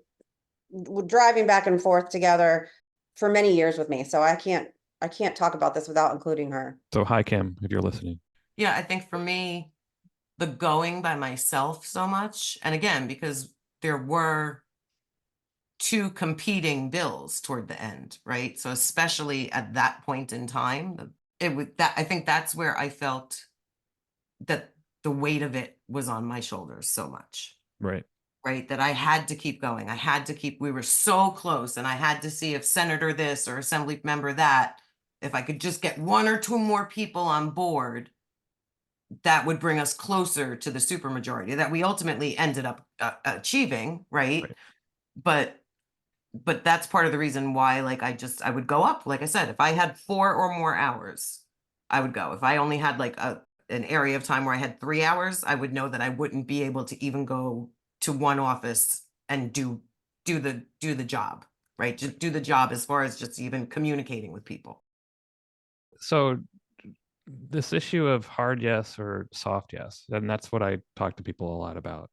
driving back and forth together for many years with me. So I can't talk about this without including her. So hi, Kim, if you're listening. Yeah, I think for me, the going by myself so much, and again, because there were two competing bills toward the end, right? So especially at that point in time, it would that I think that's where I felt that the weight of it was on my shoulders so much, Right. right? That I had to keep going. We were so close, and I had to see if Senator this or Assembly member that, if I could just get one or two more people on board, that would bring us closer to the supermajority that we ultimately ended up achieving, right? Right. But that's part of the reason why, like, I would go up. Like I said, if I had 4 or more hours, I would go. If I only had like an area of time where I had 3 hours, I would know that I wouldn't be able to even go to one office and do the job, right? Just do the job as far as just even communicating with people. So this issue of hard yes or soft yes, and that's what I talk to people a lot about.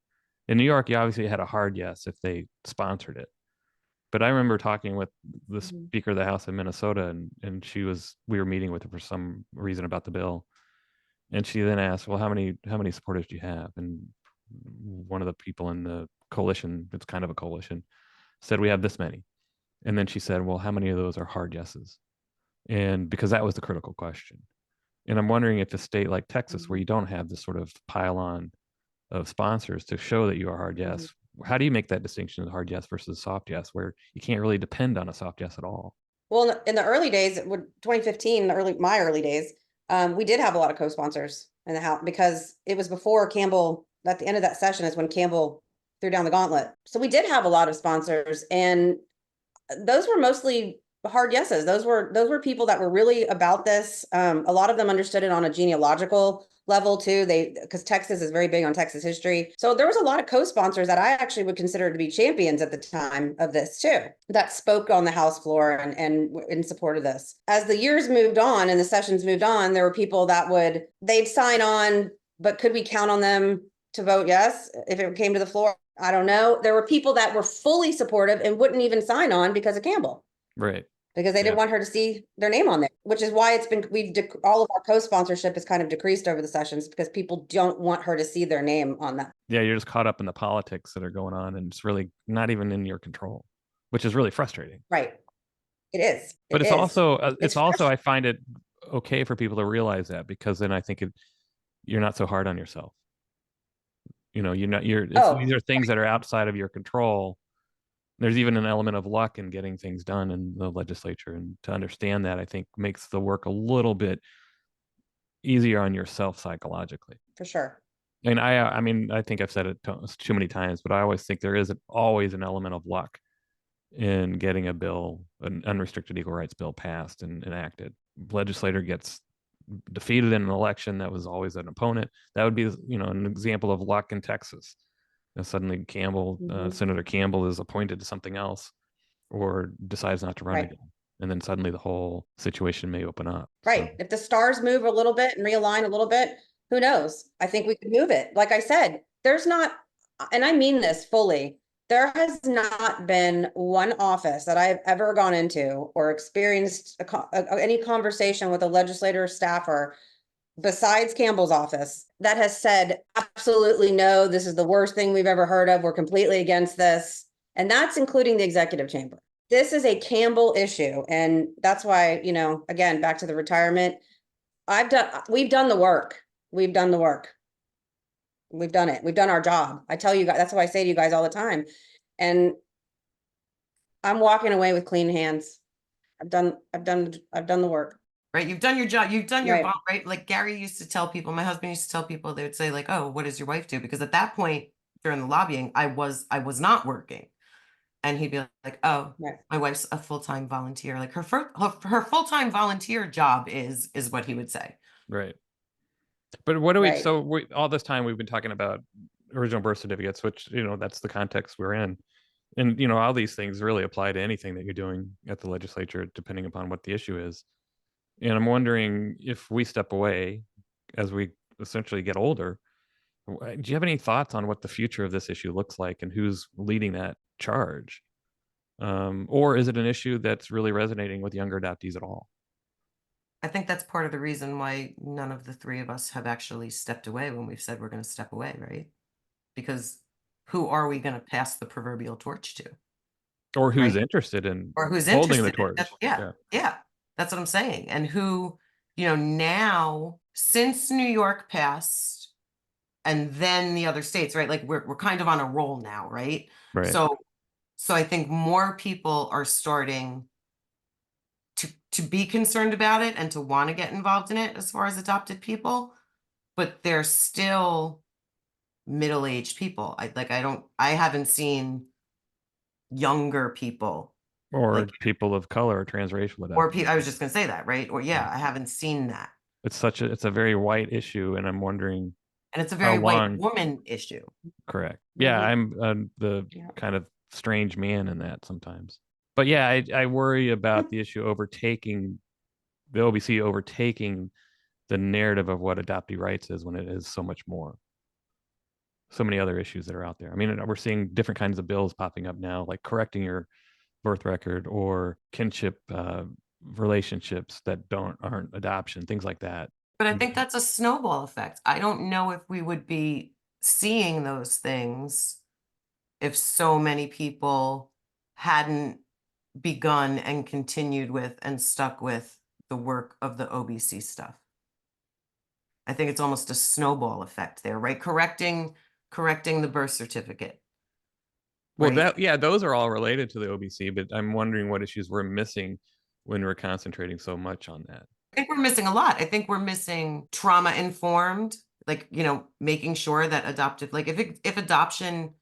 In New York, you obviously had a hard yes if they sponsored it. But I remember talking with the Mhm. Speaker of the House in Minnesota, and we were meeting with her for some reason about the bill. And she then asked, well, how many supporters do you have? And one of the people in the coalition, it's kind of a coalition, said we have this many. And then she said, well, how many of those are hard yeses? And because that was the critical question. And I'm wondering if a state like Texas, where you don't have this sort of pile-on of sponsors to show that you are hard Mhm. yes, how do you make that distinction of hard yes versus soft yes, where you can't really depend on a soft yes at all? Well, in the early days, 2015, my early days, we did have a lot of co-sponsors in the House because it was before Campbell. At the end of that session is when Campbell threw down the gauntlet. So we did have a lot of sponsors, and those were mostly hard yeses. Those were people that were really about this. A lot of them understood it on a genealogical level too. Because Texas is very big on Texas history. So there was a lot of co-sponsors that I actually would consider to be champions at the time of this too, that spoke on the House floor and in support of this. As the years moved on and the sessions moved on, there were people that they'd sign on, but could we count on them to vote yes if it came to the floor? I don't know. There were people that were fully supportive and wouldn't even sign on because of Campbell, Right. because they didn't want her to see their name on there, which is why all of our co-sponsorship has kind of decreased over the sessions because people don't want her to see their name on that. Yeah, you're just caught up in the politics that are going on, and it's really not even in your control, which is really frustrating. Right. It is. But It it's is. also It's I find it okay for people to realize that, because then I think you're not so hard on yourself. These are things that are outside of your control. There's even an element of luck in getting things done in the legislature, and to understand that, I think, makes the work a little bit easier on yourself psychologically. for sure. And I mean, I think I've said it too many times, but I always think there is always an element of luck in getting a bill, an unrestricted equal rights bill, passed and enacted. Legislator gets defeated in an election that was always an opponent. That would be, an example of luck in Texas. And suddenly Senator Campbell is appointed to something else, or decides not to run Right. again. And then suddenly the whole situation may open up. Right. So, If the stars move a little bit and realign a little bit, who knows? I think we could move it. Like I said, there's not, and I mean this fully, there has not been one office that I've ever gone into or experienced any conversation with a legislator or staffer besides Campbell's office that has said, absolutely no, this is the worst thing we've ever heard of. We're completely against this. And that's including the executive chamber. this is a Campbell issue. And that's why, you know, again, back to the retirement, we've done the work. We've done the work. We've done it. We've done our job. I tell you guys, that's what I say to you guys all the time. And I'm walking away with clean hands. I've done the work. Right? You've done your job. You've done your Right. bond, right? Like Gary used to tell people, my husband used to tell people, they would say like, oh, what does your wife do? Because at that point during the lobbying, I was not working. And he'd be like, oh, Right. my wife's a full-time volunteer. Like her full-time volunteer job is what he would say. Right. But what do we, Right. so all this time we've been talking about original birth certificates, which, you know, that's the context we're in. And, you know, all these things really apply to anything that you're doing at the legislature, depending upon what the issue is. And I'm wondering if we step away as we essentially get older, do you have any thoughts on what the future of this issue looks like and who's leading that charge? Or is it an issue that's really resonating with younger adoptees at all? I think that's part of the reason why none of the three of us have actually stepped away when we've said we're going to step away, right? Because who are we going to pass the proverbial torch to? Or who's Right. interested in Or who's holding the interested in torch? that? Yeah. That's what I'm saying. And who, you know, now since New York passed and then the other states, right? Like we're kind of on a roll now, right? Right. So I think more people are starting to be concerned about it and to want to get involved in it as far as adopted people, but they're still middle-aged people. I haven't seen younger people Or like, people of color or transracial or adoptees. I was just gonna say that, right? Or yeah, I haven't seen that. It's a very white issue, and I'm wondering And it's a how very white long. woman issue. Correct. Yeah, Mhm. I'm the Yeah. kind of strange man in that sometimes. But yeah, I worry about the issue overtaking the OBC overtaking the narrative of what adoptee rights is when it is so much more. So many other issues that are out there. I mean, we're seeing different kinds of bills popping up now, like correcting your birth record or kinship relationships that aren't adoption, things like that. But I think that's a snowball effect. I don't know if we would be seeing those things if so many people hadn't begun and continued with and stuck with the work of the OBC stuff. I think it's almost a snowball effect there, right? Correcting the birth certificate. Well, Right? those are all related to the OBC, but I'm wondering what issues we're missing when we're concentrating so much on that. I think we're missing a lot. I think we're missing trauma informed, like, you know, making sure that adoptive, like if adoption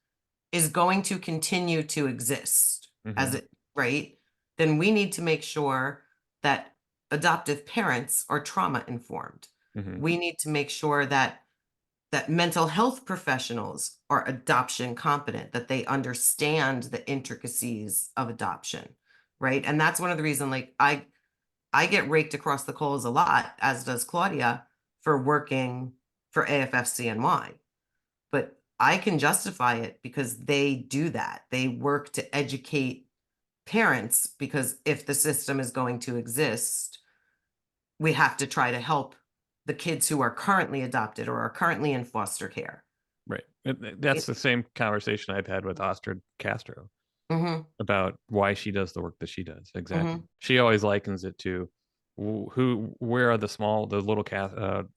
is going to continue to exist as it, right, then we need to make sure that adoptive parents are trauma informed. We need to make sure that mental health professionals are adoption competent, that they understand the intricacies of adoption, right? And that's one of the reasons, like I get raked across the coals a lot, as does Claudia, for working for AFFCNY. But I can justify it because they do that. They work to educate parents because if the system is going to exist, we have to try to help the kids who are currently adopted or are currently in foster care. Right. That's the same conversation I've had with Astrid Castro Mm-hmm. about why she does the work that she does. Exactly. Mm-hmm. She always likens it to where are the little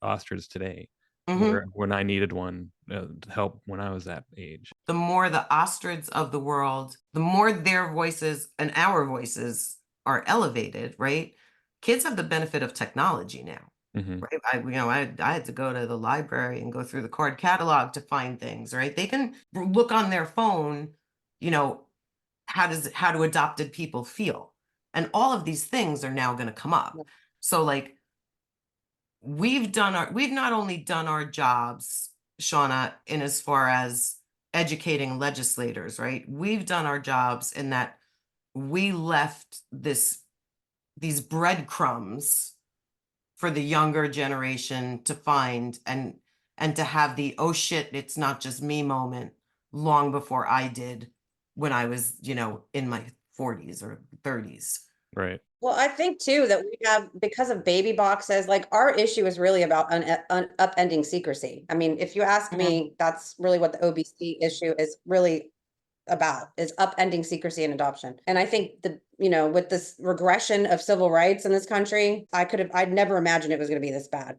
ostriches today? Mm-hmm. When I needed one to help when I was that age. The more the ostriches of the world, the more their voices and our voices are elevated, right? Kids have the benefit of technology now. Right. I had to go to the library and go through the card catalog to find things, right? They can look on their phone, you know, how do adopted people feel? And all of these things are now going to come up. So like we've not only done our jobs, Shawna, in as far as educating legislators, right? We've done our jobs in that we left these breadcrumbs for the younger generation to find and to have the oh shit, it's not just me moment long before I did when I was, you know, in my 40s or 30s. Right. Well, I think too that we have, because of baby boxes, like our issue is really about upending secrecy. I mean, if you ask me, that's really what the OBC issue is really about, is upending secrecy in adoption. And I think with this regression of civil rights in this country, I'd never imagined it was going to be this bad,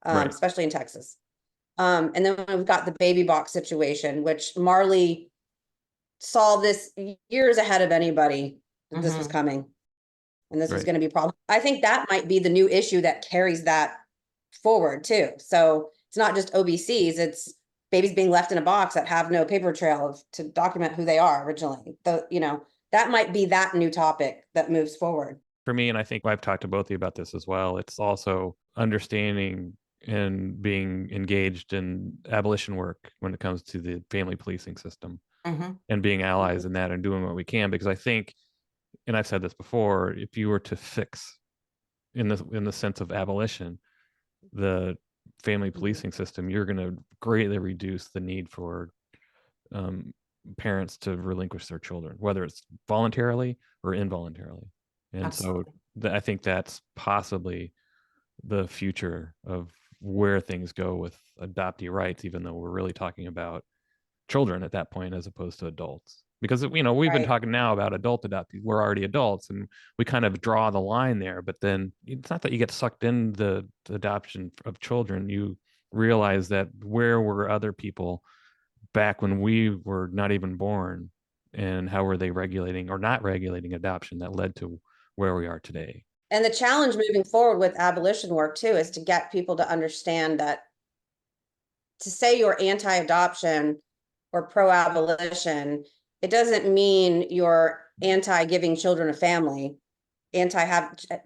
Right. especially in Texas. And then we've got the baby box situation, which Marley saw this years ahead of anybody that this was coming. And this was going to be a problem. I think that might be the new issue that carries that forward too. So it's not just OBCs, it's babies being left in a box that have no paper trail to document who they are originally. That might be that new topic that moves forward. For me, and I think I've talked to both of you about this as well, it's also understanding and being engaged in abolition work when it comes to the family policing system, and being allies in that and doing what we can. Because I think, and I've said this before, if you were to fix in the sense of abolition the family policing system, you're going to greatly reduce the need for parents to relinquish their children, whether it's voluntarily or involuntarily. And Absolutely. so I think that's possibly the future of where things go with adoptee rights, even though we're really talking about children at that point as opposed to adults. Because we've been talking now about adult adoptees. We're already adults, and we kind of draw the line there. But then it's not that you get sucked in the adoption of children. You realize that where were other people back when we were not even born, and how were they regulating or not regulating adoption that led to where we are today. And the challenge moving forward with abolition work too is to get people to understand that to say you're anti-adoption or pro-abolition, it doesn't mean you're anti-giving children a family,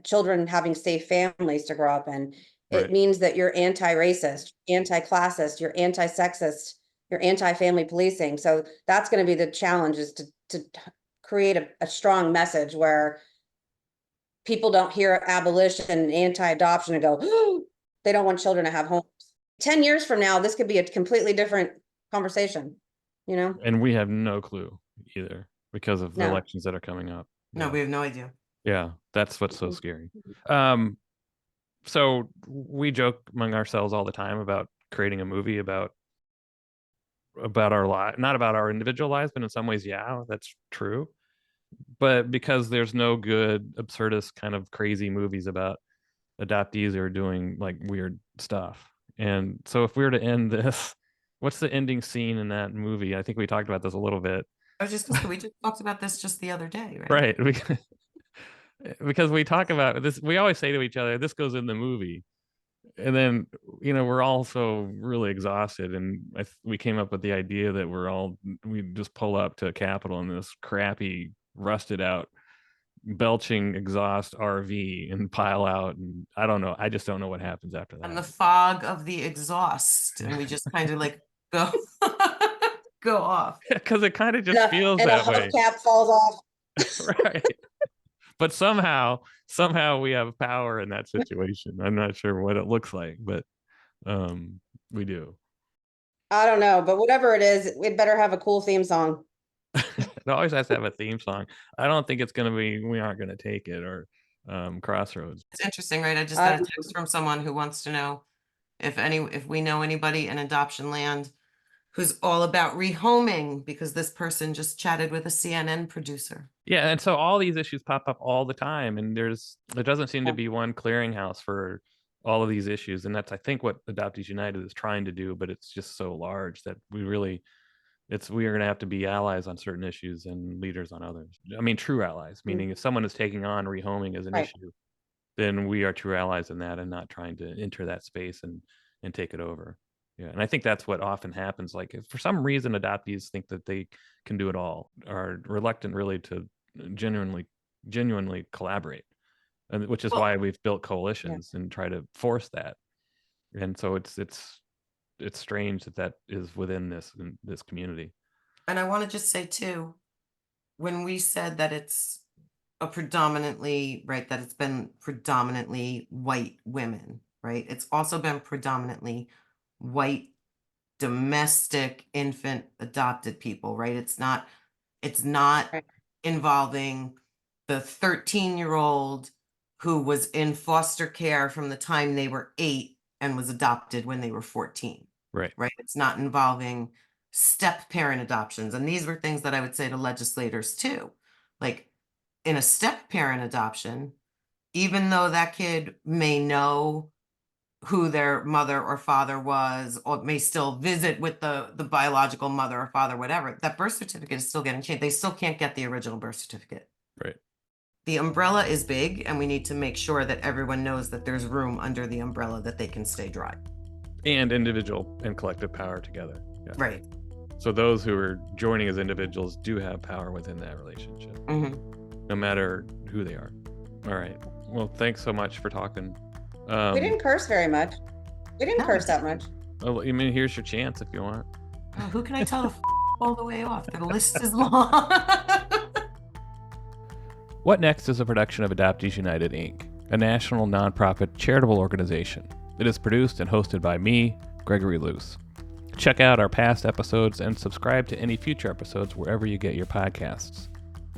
children having safe families to grow up in. It means that you're anti-racist, anti-classist, you're anti-sexist, you're anti-family policing. So that's going to be the challenge, is to create a strong message where people don't hear abolition and anti-adoption and go, oh, they don't want children to have homes. 10 years from now, this could be a completely different conversation, And we have no clue either because of the elections that are coming up. No, we have no idea. Yeah, that's what's so scary. So we joke among ourselves all the time about creating a movie about our life, not about our individual lives, but in some ways, yeah, that's true. But because there's no good absurdist kind of crazy movies about adoptees who are doing like weird stuff. And so if we were to end this, what's the ending scene in that movie? I think we talked about this a little bit. I was just going to say, we just talked about this just the other day, right? Right. Because we talk about this, we always say to each other, this goes in the movie. And then, we're also really exhausted. And we came up with the idea that we just pull up to a Capitol in this crappy, rusted out, belching exhaust RV and pile out. And I don't know. I just don't know what happens after that. And the fog of the exhaust. And we just kind of like go off. Because it kind of just feels that way. And a hubcap falls off. Right. But somehow we have power in that situation. I'm not sure what it looks like, but we do. I don't know, but whatever it is, it better have a cool theme song. It always has to have a theme song. I don't think it's going to be We Aren't Going to Take It or Crossroads. It's interesting, right? I just got a text from someone who wants to know if we know anybody in adoption land who's all about rehoming, because this person just chatted with a CNN producer. Yeah, and so all these issues pop up all the time, and there doesn't seem to be one clearinghouse for all of these issues, and that's, I think, what Adoptees United is trying to do, but it's just so large that we are going to have to be allies on certain issues and leaders on others. I mean, true allies, meaning if someone is taking on rehoming as an issue, then we are true allies in that and not trying to enter that space and take it over. Yeah, and I think that's what often happens. Like, if for some reason adoptees think that they can do it all, are reluctant really to genuinely collaborate, and which is why we've built coalitions and try to force that. And so it's strange that is within this community. And I want to just say too, when we said that it's that it's been predominantly white women, right? It's also been predominantly white domestic infant adopted people, right? It's not involving the 13-year-old who was in foster care from the time they were 8 and was adopted when they were 14. Right. It's not involving step parent adoptions. And these were things that I would say to legislators too. Like in a step parent adoption, even though that kid may know who their mother or father was, or may still visit with the biological mother or father, whatever, that birth certificate is still getting changed. They still can't get the original birth certificate. Right. The umbrella is big, and we need to make sure that everyone knows that there's room under the umbrella that they can stay dry. And individual and collective power together. Yeah. Right. So those who are joining as individuals do have power within that relationship, no matter who they are. All right. Well, thanks so much for talking. We didn't curse very much. We didn't No, curse that much. Oh, I mean, here's your chance if you want. Who can I tell to all the way off? The list is long. What Next is a production of Adoptees United, Inc., a national nonprofit charitable organization. It is produced and hosted by me, Gregory Luce. Check out our past episodes and subscribe to any future episodes wherever you get your podcasts.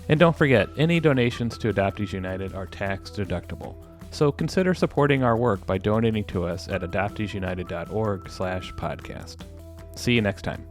And don't forget, any donations to Adoptees United are tax deductible. So consider supporting our work by donating to us at adopteesunited.org/podcast. See you next time.